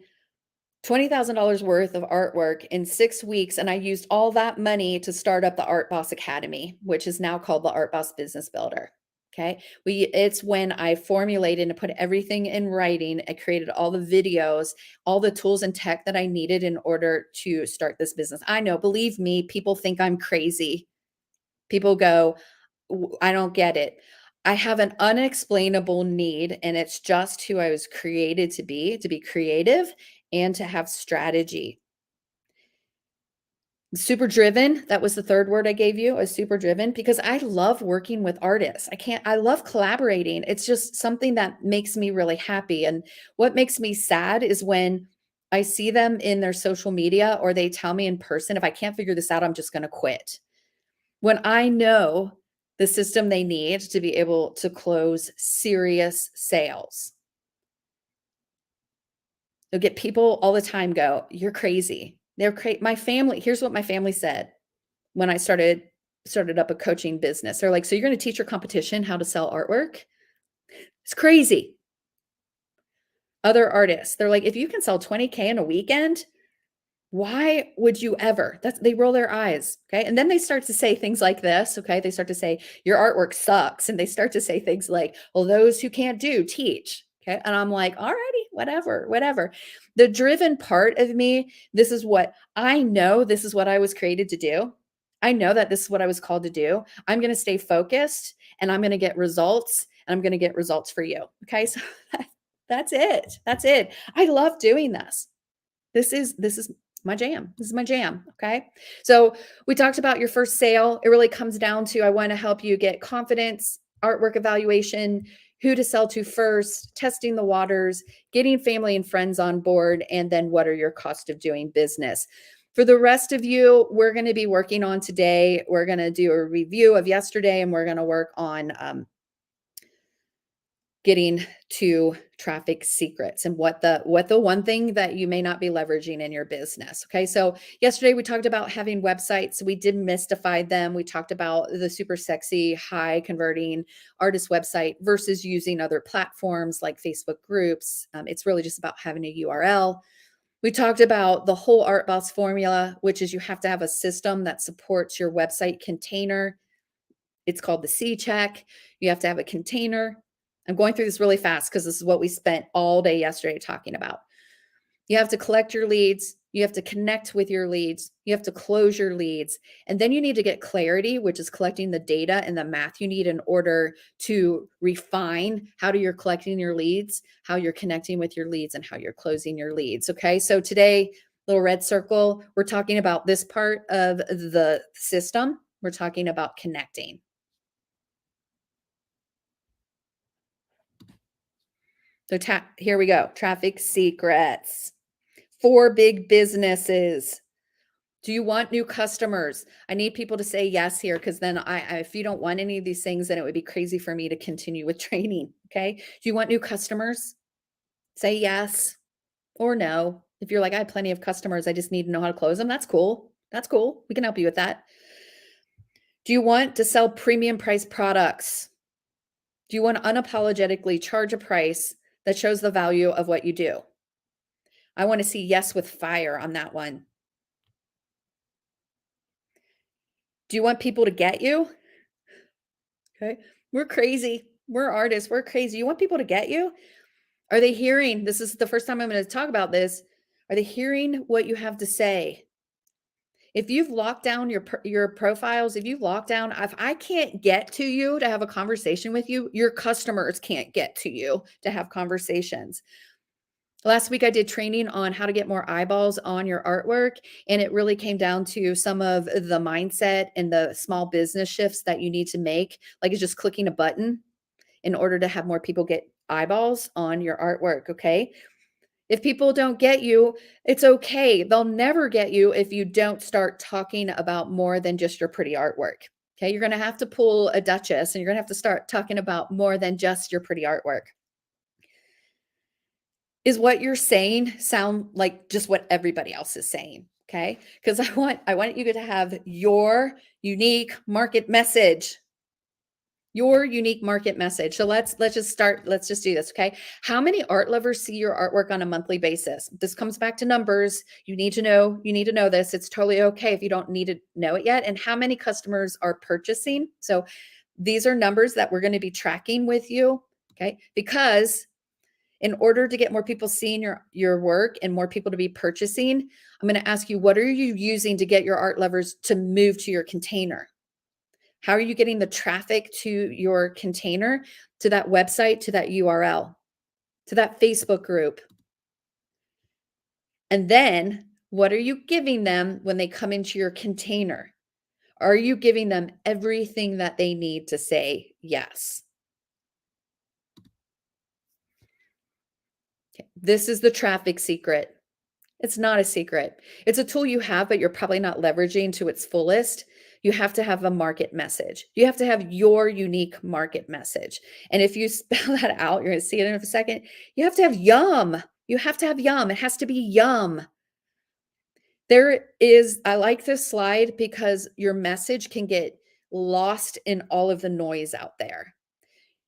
$20,000 worth of artwork in 6 weeks, and I used all that money to start up the Art Boss Academy, which is now called the Art Boss Business Builder. Okay. It's when I formulated and put everything in writing. I created all the videos, all the tools and tech that I needed in order to start this business. I know, believe me, people think I'm crazy. People go, I don't get it. I have an unexplainable need, and it's just who I was created to be creative and to have strategy. Super driven, that was the third word I gave you, is super driven, because I love working with artists. I love collaborating. It's just something that makes me really happy. And what makes me sad is when I see them in their social media or they tell me in person, if I can't figure this out, I'm just going to quit. When I know the system they need to be able to close serious sales. You'll get people all the time go, "You're crazy." My family, here's what my family said when I started up a coaching business. They're like, "So you're gonna teach your competition how to sell artwork?" It's crazy. Other artists, they're like, "If you can sell 20K in a weekend, why would you ever?" They roll their eyes, okay? And then they start to say things like this, okay? They start to say, "Your artwork sucks." And they start to say things like, "Well, those who can't do, teach." Okay? And I'm like, "Alrighty, whatever, whatever." The driven part of me, this is what I know, this is what I was created to do. I know that this is what I was called to do. I'm going to stay focused and I'm going to get results, and I'm going to get results for you. Okay? So that's it. That's it. I love doing this. This is my jam. This is my jam, okay? So, we talked about your first sale. It really comes down to I wanna help you get confidence, artwork evaluation, who to sell to first, testing the waters, getting family and friends on board, and then what are your cost of doing business. For the rest of you, we're gonna be working on today, we're gonna do a review of yesterday, and we're gonna work on, getting to traffic secrets and what the one thing that you may not be leveraging in your business. Okay. So yesterday we talked about having websites. We did mystify them. We talked about the super sexy, high converting artist website versus using other platforms like Facebook groups. It's really just about having a URL. We talked about the whole Art Boss formula, which is you have to have a system that supports your website container. It's called the C check. You have to have a container. I'm going through this really fast because this is what we spent all day yesterday talking about. You have to collect your leads. You have to connect with your leads. You have to close your leads. And then you need to get clarity, which is collecting the data and the math you need in order to refine how you're collecting your leads, how you're connecting with your leads, and how you're closing your leads. Okay. So today, little red circle, we're talking about this part of the system. We're talking about connecting. So here we go. Traffic secrets. 4 big businesses. Do you want new customers? I need people to say yes here, because then if you don't want any of these things, then it would be crazy for me to continue with training. Okay. Do you want new customers? Say yes or no. If you're like, I have plenty of customers, I just need to know how to close them. That's cool. That's cool. We can help you with that. Do you want to sell premium price products? Do you want to unapologetically charge a price that shows the value of what you do? I want to see yes with fire on that one. Do you want people to get you? Okay. We're crazy. We're artists. We're crazy. You want people to get you? Are they hearing? This is the first time I'm going to talk about this. Are they hearing what you have to say? If you've locked down your profiles, if you've locked down, if I can't get to you to have a conversation with you, your customers can't get to you to have conversations. Last week I did training on how to get more eyeballs on your artwork, and it really came down to some of the mindset and the small business shifts that you need to make, like it's just clicking a button in order to have more people get eyeballs on your artwork, okay? If people don't get you, it's okay. They'll never get you if you don't start talking about more than just your pretty artwork. Okay, you're going to have to pull a Duchess and you're going to have to start talking about more than just your pretty artwork. Is what you're saying sound like just what everybody else is saying? Okay? Because I want you to have your unique market message. Your unique market message. So let's just do this, okay? How many art lovers see your artwork on a monthly basis? This comes back to numbers. You need to know this. It's totally okay if you don't need to know it yet. And how many customers are purchasing? So these are numbers that we're going to be tracking with you, okay? Because in order to get more people seeing your work and more people to be purchasing, I'm going to ask you, what are you using to get your art lovers to move to your container? How are you getting the traffic to your container, to that website, to that URL, to that Facebook group? And then what are you giving them when they come into your container? Are you giving them everything that they need to say yes? Okay. This is the traffic secret. It's not a secret. It's a tool you have, but you're probably not leveraging to its fullest. You have to have a market message. You have to have your unique market message. And if you spell that out, you're going to see it in a second. You have to have YUMM. You have to have YUMM. It has to be YUMM. I like this slide because your message can get lost in all of the noise out there.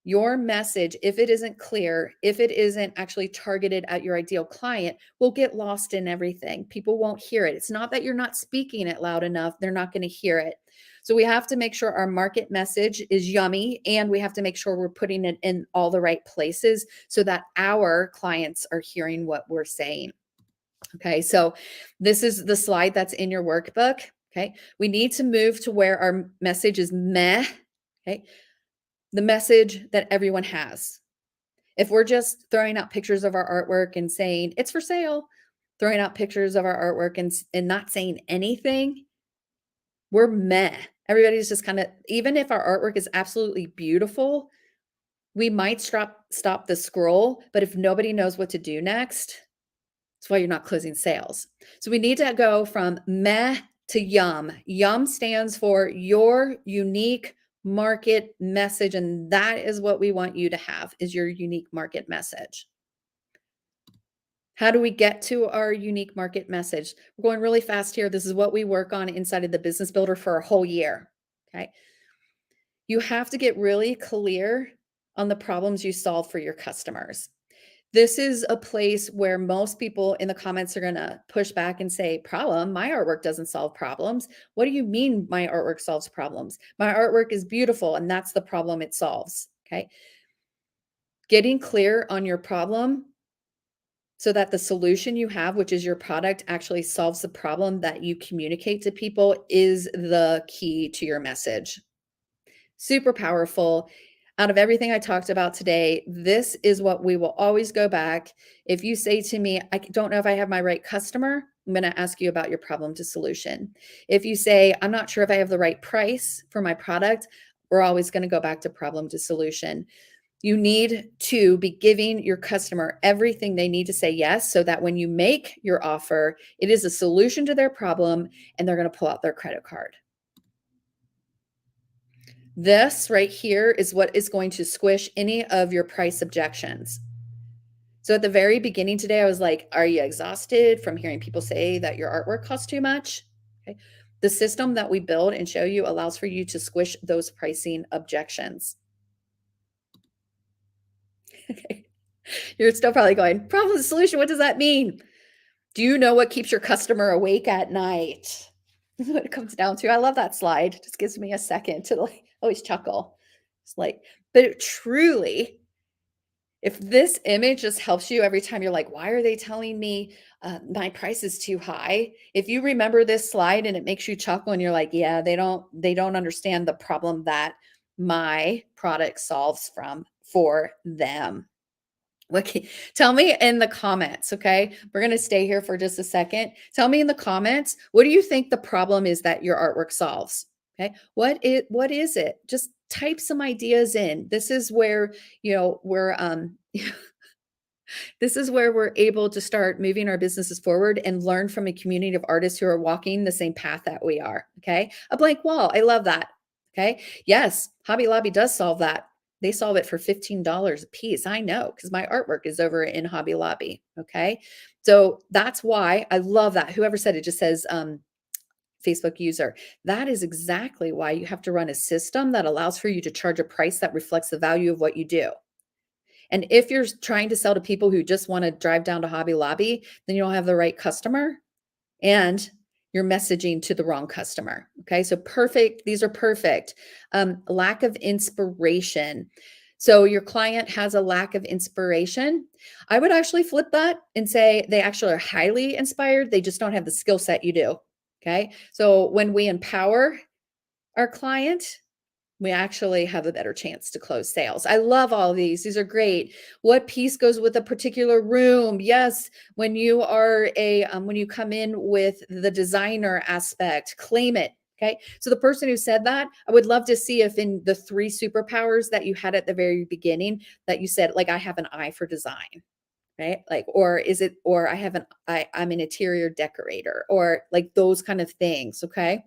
Your message, if it isn't clear, if it isn't actually targeted at your ideal client, will get lost in everything. People won't hear it. It's not that you're not speaking it loud enough, they're not going to hear it. So we have to make sure our market message is yummy, and we have to make sure we're putting it in all the right places so that our clients are hearing what we're saying. Okay, so this is the slide that's in your workbook. Okay, we need to move to where our message is meh. Okay, the message that everyone has. If we're just throwing out pictures of our artwork and saying it's for sale, throwing out pictures of our artwork and not saying anything, we're meh. Everybody's just kind of, even if our artwork is absolutely beautiful, we might stop the scroll, but if nobody knows what to do next, that's why you're not closing sales. So we need to go from meh to YUMM. YUMM stands for your unique market message, and that is what we want you to have, is your unique market message. How do we get to our unique market message? We're going really fast here. This is what we work on inside of the Business Builder for a whole year, okay? You have to get really clear on the problems you solve for your customers. This is a place where most people in the comments are going to push back and say, problem, my artwork doesn't solve problems. What do you mean my artwork solves problems? My artwork is beautiful, and that's the problem it solves, okay? Getting clear on your problem so that the solution you have, which is your product, actually solves the problem that you communicate to people, is the key to your message. Super powerful. Out of everything I talked about today, this is what we will always go back. If you say to me, I don't know if I have my right customer, I'm going to ask you about your problem to solution. If you say, I'm not sure if I have the right price for my product, we're always going to go back to problem to solution. You need to be giving your customer everything they need to say yes, so that when you make your offer, it is a solution to their problem and they're going to pull out their credit card. This right here is what is going to squish any of your price objections. So at the very beginning today, I was like, are you exhausted from hearing people say that your artwork costs too much? Okay. The system that we build and show you allows for you to squish those pricing objections. Okay. You're still probably going, problem solution, what does that mean? Do you know what keeps your customer awake at night? What it comes down to. I love that slide. It just gives me a second to like always chuckle. It's like, but truly, if this image just helps you every time you're like, why are they telling me my price is too high? If you remember this slide and it makes you chuckle and you're like, yeah, they don't understand the problem that my product solves for them. Okay, tell me in the comments, okay? We're gonna stay here for just a second. Tell me in the comments, what do you think the problem is that your artwork solves? Okay, what is it? Just type some ideas in. This is where we're this is where we're able to start moving our businesses forward and learn from a community of artists who are walking the same path that we are. Okay, a blank wall. I love that. Okay, yes, Hobby Lobby does solve that. They solve it for $15 a piece. I know because my artwork is over in Hobby Lobby. Okay. So that's why I love that. Whoever said it just says Facebook user. That is exactly why you have to run a system that allows for you to charge a price that reflects the value of what you do. And if you're trying to sell to people who just want to drive down to Hobby Lobby, then you don't have the right customer and you're messaging to the wrong customer. Okay. So perfect. These are perfect. Lack of inspiration. So your client has a lack of inspiration. I would actually flip that and say they actually are highly inspired. They just don't have the skill set you do. Okay. So when we empower our client, we actually have a better chance to close sales. I love all these. These are great. What piece goes with a particular room? Yes, when you are when you come in with the designer aspect, claim it. Okay. So the person who said that, I would love to see if in the 3 superpowers that you had at the very beginning that you said, like, I have an eye for design, right? Like, or is it, or I'm an interior decorator, or like those kind of things. Okay.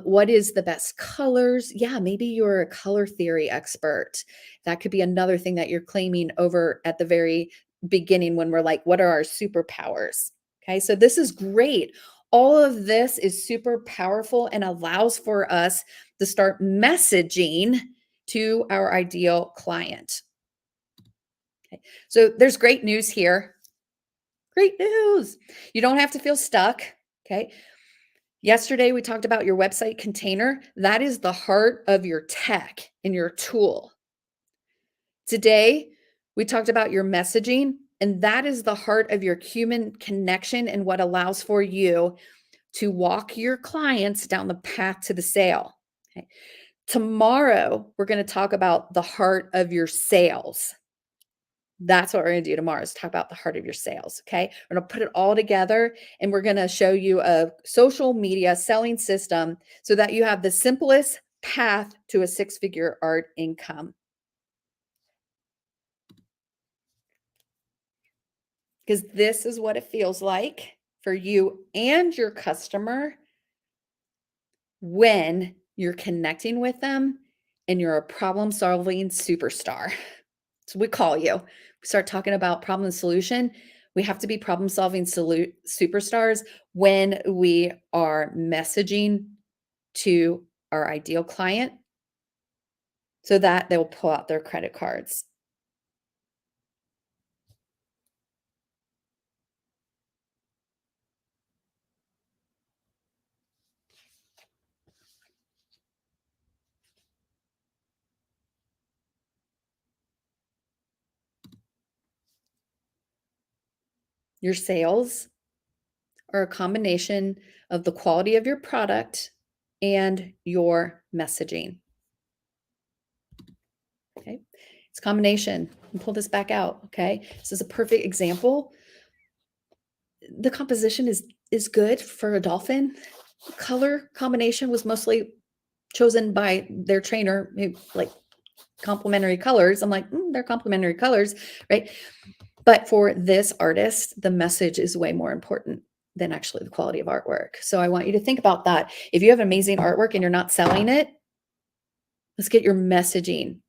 What is the best colors? Yeah, maybe you're a color theory expert. That could be another thing that you're claiming over at the very beginning when we're like, what are our superpowers? Okay, so this is great. All of this is super powerful and allows for us to start messaging to our ideal client. Okay, so there's great news here. Great news. You don't have to feel stuck. Okay. Yesterday, we talked about your website container. That is the heart of your tech and your tool. Today, we talked about your messaging, and that is the heart of your human connection and what allows for you to walk your clients down the path to the sale. Okay. Tomorrow, we're going to talk about the heart of your sales. That's what we're going to do tomorrow is talk about the heart of your sales. Okay. We're going to put it all together and we're going to show you a social media selling system so that you have the simplest path to a 6-figure art income. Because this is what it feels like for you and your customer when you're connecting with them and you're a problem solving superstar. So we call you. We start talking about problem solution. We have to be problem solving superstars when we are messaging to our ideal client so that they'll pull out their credit cards. Your sales are a combination of the quality of your product and your messaging. Okay. It's a combination. And pull this back out. Okay. This is a perfect example. The composition is good for a dolphin. Color combination was mostly chosen by their trainer, like complementary colors. I'm like, they're complementary colors, right? But for this artist, the message is way more important than actually the quality of artwork. So I want you to think about that. If you have amazing artwork and you're not selling it, let's get your messaging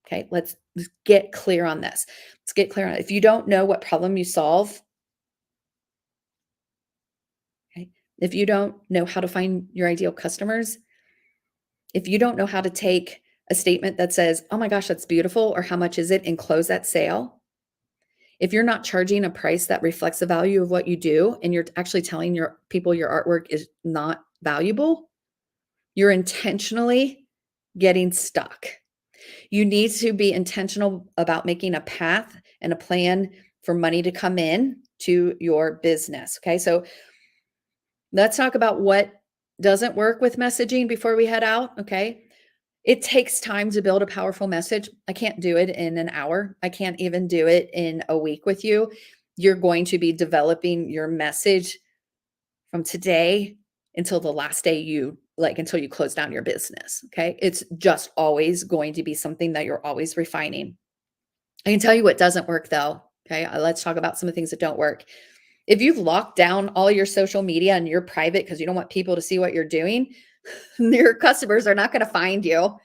Okay, let's get clear on this. Let's get clear on it. If you don't know what problem you solve, okay, if you don't know how to find your ideal customers, if you don't know how to take a statement that says, "Oh my gosh, that's beautiful," or "How much is it?" and close that sale, if you're not charging a price that reflects the value of what you do and you're actually telling your people your artwork is not valuable, you're intentionally getting stuck. You need to be intentional about making a path and a plan for money to come in to your business. Okay. So let's talk about what doesn't work with messaging before we head out. Okay. It takes time to build a powerful message. I can't do it in an hour. I can't even do it in a week with you. You're going to be developing your message from today until the last day until you close down your business. Okay. It's just always going to be something that you're always refining. I can tell you what doesn't work though. Okay. Let's talk about some of the things that don't work. If you've locked down all your social media and you're private because you don't want people to see what you're doing, your customers are not going to find you.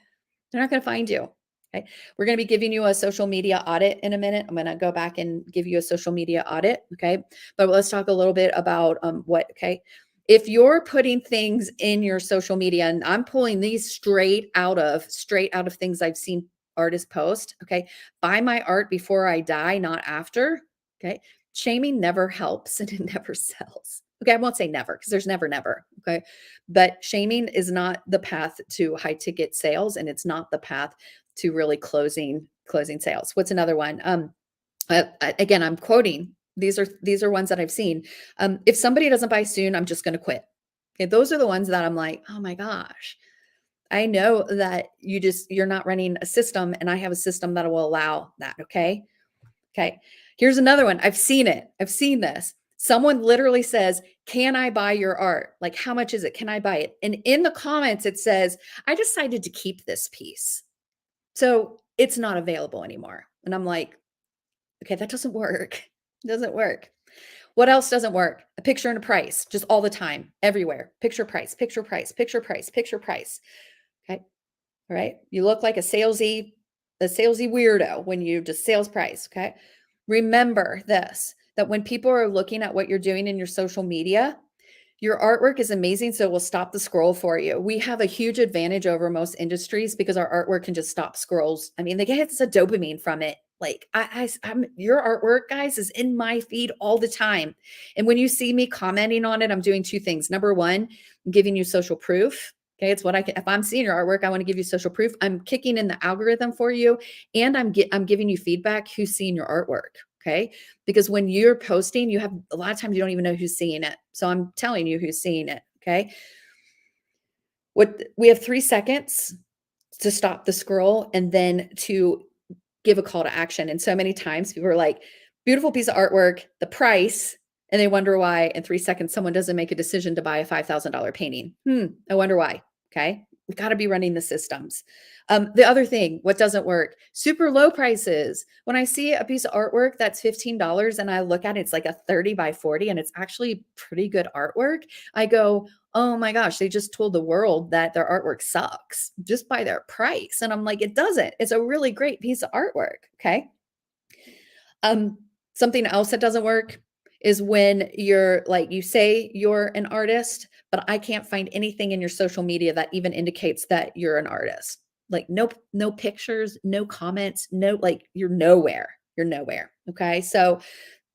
They're not going to find you. Okay. We're going to be giving you a social media audit in a minute. I'm going to go back and give you a social media audit. Okay. But let's talk a little bit about okay. If you're putting things in your social media, and I'm pulling these straight out of things I've seen artists post. Okay. Buy my art before I die, not after. Okay. Shaming never helps and it never sells. Okay. I won't say never because there's never, never. Okay. But shaming is not the path to high ticket sales, and it's not the path to really closing sales. What's another one? Again, I'm quoting. These are ones that I've seen. If somebody doesn't buy soon, I'm just going to quit. Okay, those are the ones that I'm like, oh my gosh, I know that you're not running a system, and I have a system that will allow that. Okay. Okay. Here's another one. I've seen it. I've seen this. Someone literally says, "Can I buy your art? Like, how much is it? Can I buy it?" And in the comments, it says, "I decided to keep this piece. So it's not available anymore." And I'm like, okay, that doesn't work. It doesn't work. What else doesn't work? A picture and a price, just all the time, everywhere. Picture price, picture price, picture price, picture price. Okay. All right. You look like a salesy weirdo when you just sales price. Okay. Remember this, that when people are looking at what you're doing in your social media, your artwork is amazing. So it will stop the scroll for you. We have a huge advantage over most industries because our artwork can just stop scrolls. I mean, they get a dopamine from it. Like I'm your artwork, guys, is in my feed all the time. And when you see me commenting on it, I'm doing two things. Number one, I'm giving you social proof. Okay, it's what I can. If I'm seeing your artwork, I want to give you social proof. I'm kicking in the algorithm for you, and I'm giving you feedback who's seeing your artwork. Okay, because when you're posting, you have a lot of times you don't even know who's seeing it. So I'm telling you who's seeing it. Okay, what we have 3 seconds to stop the scroll and then to give a call to action. And so many times people are like, beautiful piece of artwork, the price, and they wonder why in 3 seconds someone doesn't make a decision to buy a $5,000 painting. I wonder why. Okay. We've got to be running the systems. The other thing, what doesn't work, super low prices. When I see a piece of artwork that's $15 and I look at it, it's like a 30 by 40 and it's actually pretty good artwork. I go, oh my gosh, they just told the world that their artwork sucks just by their price. And I'm like, it doesn't. It's a really great piece of artwork. Okay. Um, Something else that doesn't work is when you're like, you say you're an artist, but I can't find anything in your social media that even indicates that you're an artist. Like no pictures, no comments, no, like you're nowhere. You're nowhere. Okay. So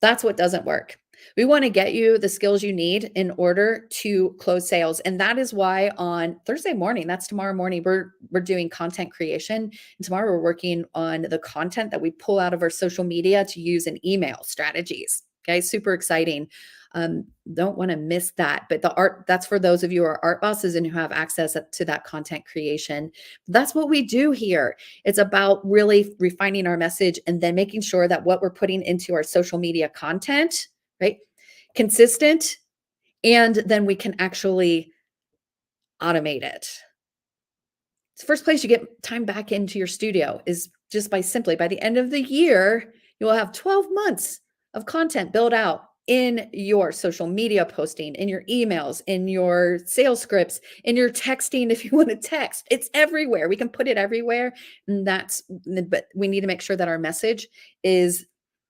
that's what doesn't work. We want to get you the skills you need in order to close sales. And that is why on Thursday morning, that's tomorrow morning, we're doing content creation. And tomorrow we're working on the content that we pull out of our social media to use in email strategies. Okay, super exciting. Don't want to miss that. But that's for those of you who are art bosses and who have access to that content creation. That's what we do here. It's about really refining our message and then making sure that what we're putting into our social media content, right, consistent, and then we can actually automate it. It's the first place you get time back into your studio is just by the end of the year, you will have 12 months of content built out. in your social media posting, in your emails, in your sales scripts, in your texting if you want to text. It's everywhere. We can put it everywhere. And but we need to make sure that our message is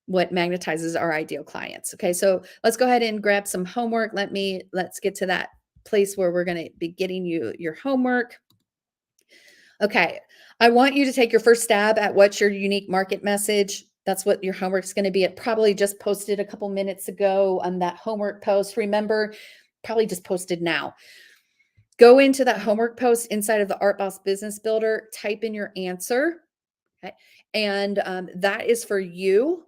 what magnetizes our ideal clients. Okay. So let's go ahead and grab some homework. Let's get to that place where we're going to be getting you your homework. Okay. I want you to take your first stab at what's your unique market message. That's what your homework's going to be. It probably just posted a couple minutes ago on that homework post. Remember, probably just posted now. Go into that homework post inside of the Art Boss Business Builder, type in your answer. Okay. And that is for you.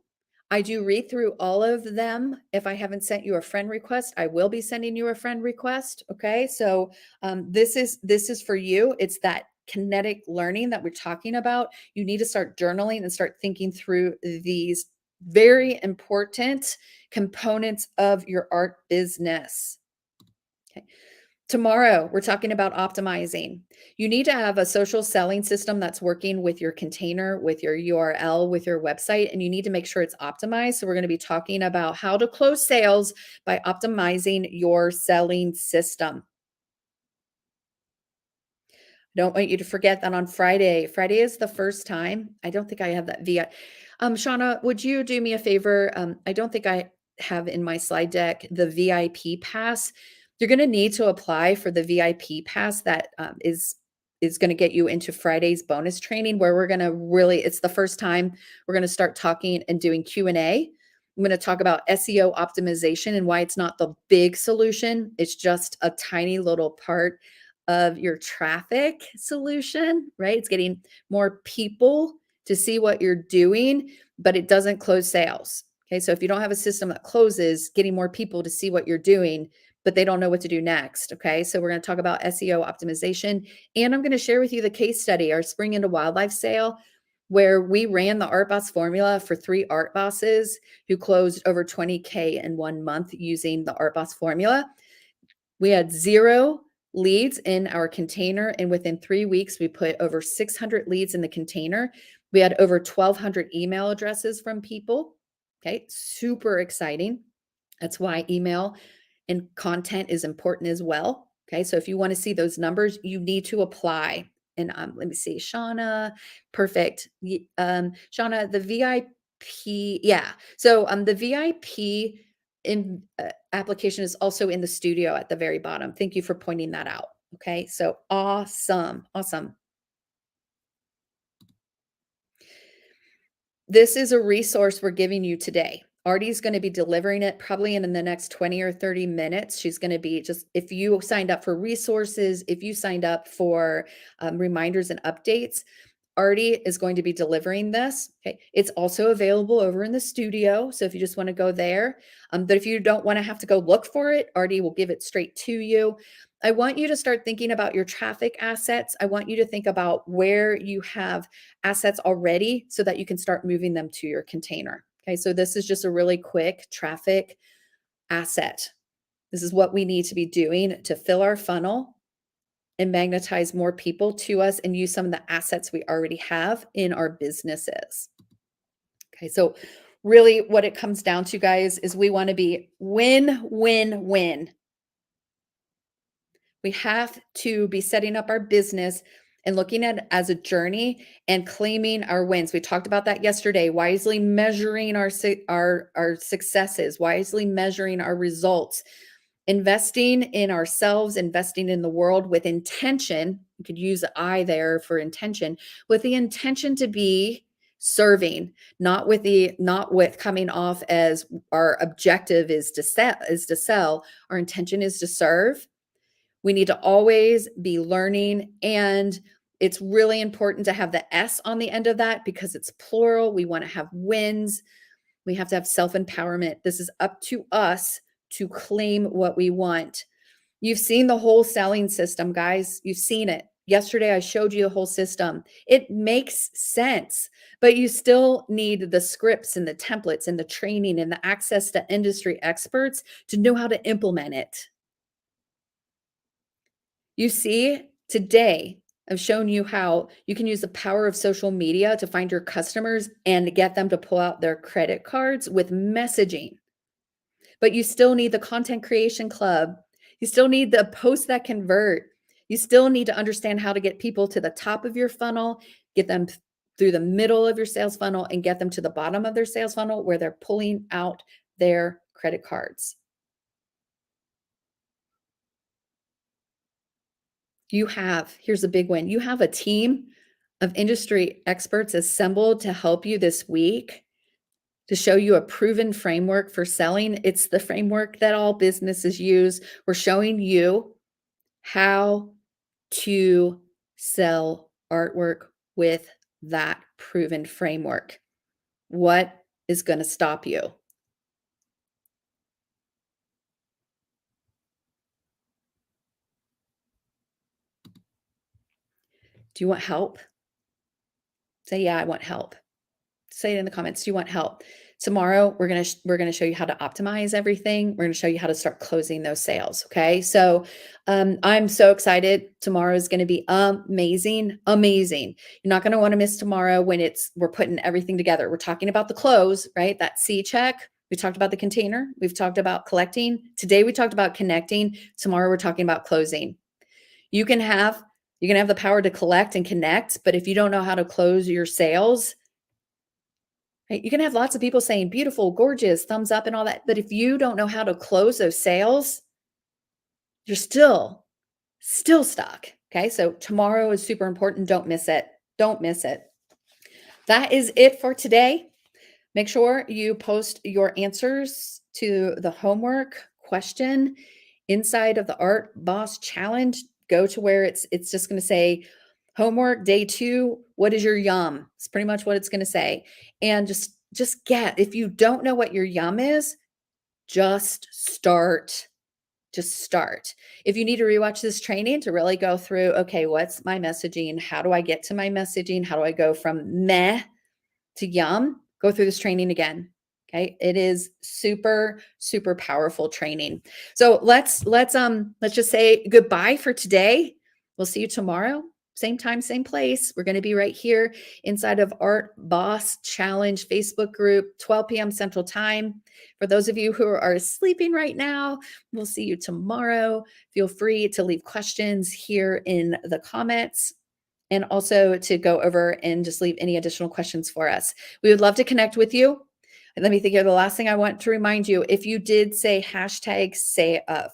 I do read through all of them. If I haven't sent you a friend request, I will be sending you a friend request. Okay. So this is for you. It's that kinetic learning that we're talking about. You need to start journaling and start thinking through these very important components of your art business. Okay. Tomorrow, we're talking about optimizing. You need to have a social selling system that's working with your container, with your URL, with your website, and you need to make sure it's optimized. So, we're going to be talking about how to close sales by optimizing your selling system. Don't want you to forget that on Friday. Friday is the first time. I don't think I have that via. Shauna, would you do me a favor? I don't think I have in my slide deck the VIP pass. You're going to need to apply for the VIP pass that is going to get you into Friday's bonus training, where we're going to really. It's the first time we're going to start talking and doing Q&A. I'm going to talk about SEO optimization and why it's not the big solution. It's just a tiny little part of your traffic solution, right? It's getting more people to see what you're doing, but it doesn't close sales. Okay. So if you don't have a system that closes, getting more people to see what you're doing, but they don't know what to do next. Okay. So we're going to talk about SEO optimization. And I'm going to share with you the case study, our Spring into Wildlife sale, where we ran the Art Boss formula for 3 art bosses who closed over 20K in 1 month using the Art Boss formula. We had 0 leads in our container, and within 3 weeks, we put over 600 leads in the container. We had over 1,200 email addresses from people. Okay, super exciting. That's why email and content is important as well. Okay, so if you want to see those numbers, you need to apply. And let me see, Shauna, perfect. Shauna, the VIP, yeah. So the VIP in application is also in the studio at the very bottom. Thank you for pointing that out. Okay, so awesome, awesome. This is a resource we're giving you today. Artie's going to be delivering it probably in the next 20 or 30 minutes. She's going to be just, if you signed up for resources, if you signed up for reminders and updates, Artie is going to be delivering this. Okay. It's also available over in the studio. So if you just want to go there, but if you don't want to have to go look for it, Artie will give it straight to you. I want you to start thinking about your traffic assets. I want you to think about where you have assets already so that you can start moving them to your container. Okay. So this is just a really quick traffic asset. This is what we need to be doing to fill our funnel and magnetize more people to us and use some of the assets we already have in our businesses. Okay, so really what it comes down to, guys, is we want to be win, win, win. We have to be setting up our business and looking at it as a journey and claiming our wins. We talked about that yesterday, wisely measuring our successes, wisely measuring our results. Investing in ourselves, investing in the world with intention. You could use I there for intention, with the intention to be serving, not with coming off as our objective is to sell. Our intention is to serve. We need to always be learning, and it's really important to have the S on the end of that because it's plural. We want to have wins. We have to have self-empowerment. This is up to us to claim what we want. You've seen the whole selling system, guys. You've seen it. Yesterday, I showed you the whole system. It makes sense, but you still need the scripts and the templates and the training and the access to industry experts to know how to implement it. You see, today, I've shown you how you can use the power of social media to find your customers and get them to pull out their credit cards with messaging. but you still need the content creation club. You still need the posts that convert. You still need to understand how to get people to the top of your funnel, get them through the middle of your sales funnel, and get them to the bottom of their sales funnel where they're pulling out their credit cards. Here's a big win. You have a team of industry experts assembled to help you this week to show you a proven framework for selling. It's the framework that all businesses use. We're showing you how to sell artwork with that proven framework. What is going to stop you? Do you want help? Say, yeah, I want help. Say it in the comments. Do you want help? Tomorrow, we're gonna show you how to optimize everything. We're gonna show you how to start closing those sales. Okay. So I'm so excited. Tomorrow is gonna be amazing, amazing. You're not gonna want to miss tomorrow when we're putting everything together. We're talking about the close, right? That C check. We talked about the container. We've talked about collecting. Today we talked about connecting. Tomorrow we're talking about closing. You can have the power to collect and connect, but if you don't know how to close your sales, right, you can have lots of people saying beautiful, gorgeous, thumbs up and all that, but if you don't know how to close those sales, you're still stuck. Okay? So tomorrow is super important. Don't miss it. Don't miss it. That is it for today. Make sure you post your answers to the homework question inside of the Art Boss Challenge. Go to where it's just going to say homework day 2. What is your YUMM? It's pretty much what it's going to say. And just if you don't know what your YUMM is, just start. Just start. If you need to rewatch this training to really go through, okay, what's my messaging? How do I get to my messaging? How do I go from meh to YUMM? Go through this training again. Okay. It is super, super powerful training. So let's just say goodbye for today. We'll see you tomorrow. Same time, same place. We're going to be right here inside of Art Boss Challenge Facebook group, 12 p.m. Central Time. For those of you who are sleeping right now, we'll see you tomorrow. Feel free to leave questions here in the comments, and also to go over and just leave any additional questions for us. We would love to connect with you. And let me think of the last thing I want to remind you. If you did say hashtag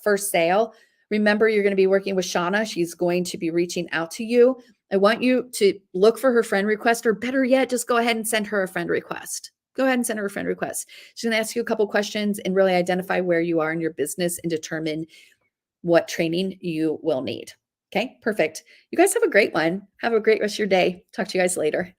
first sale, remember you're going to be working with Shauna. She's going to be reaching out to you. I want you to look for her friend request, or better yet, just go ahead and send her a friend request. Go ahead and send her a friend request. She's going to ask you a couple questions and really identify where you are in your business and determine what training you will need. Okay, perfect. You guys have a great one. Have a great rest of your day. Talk to you guys later.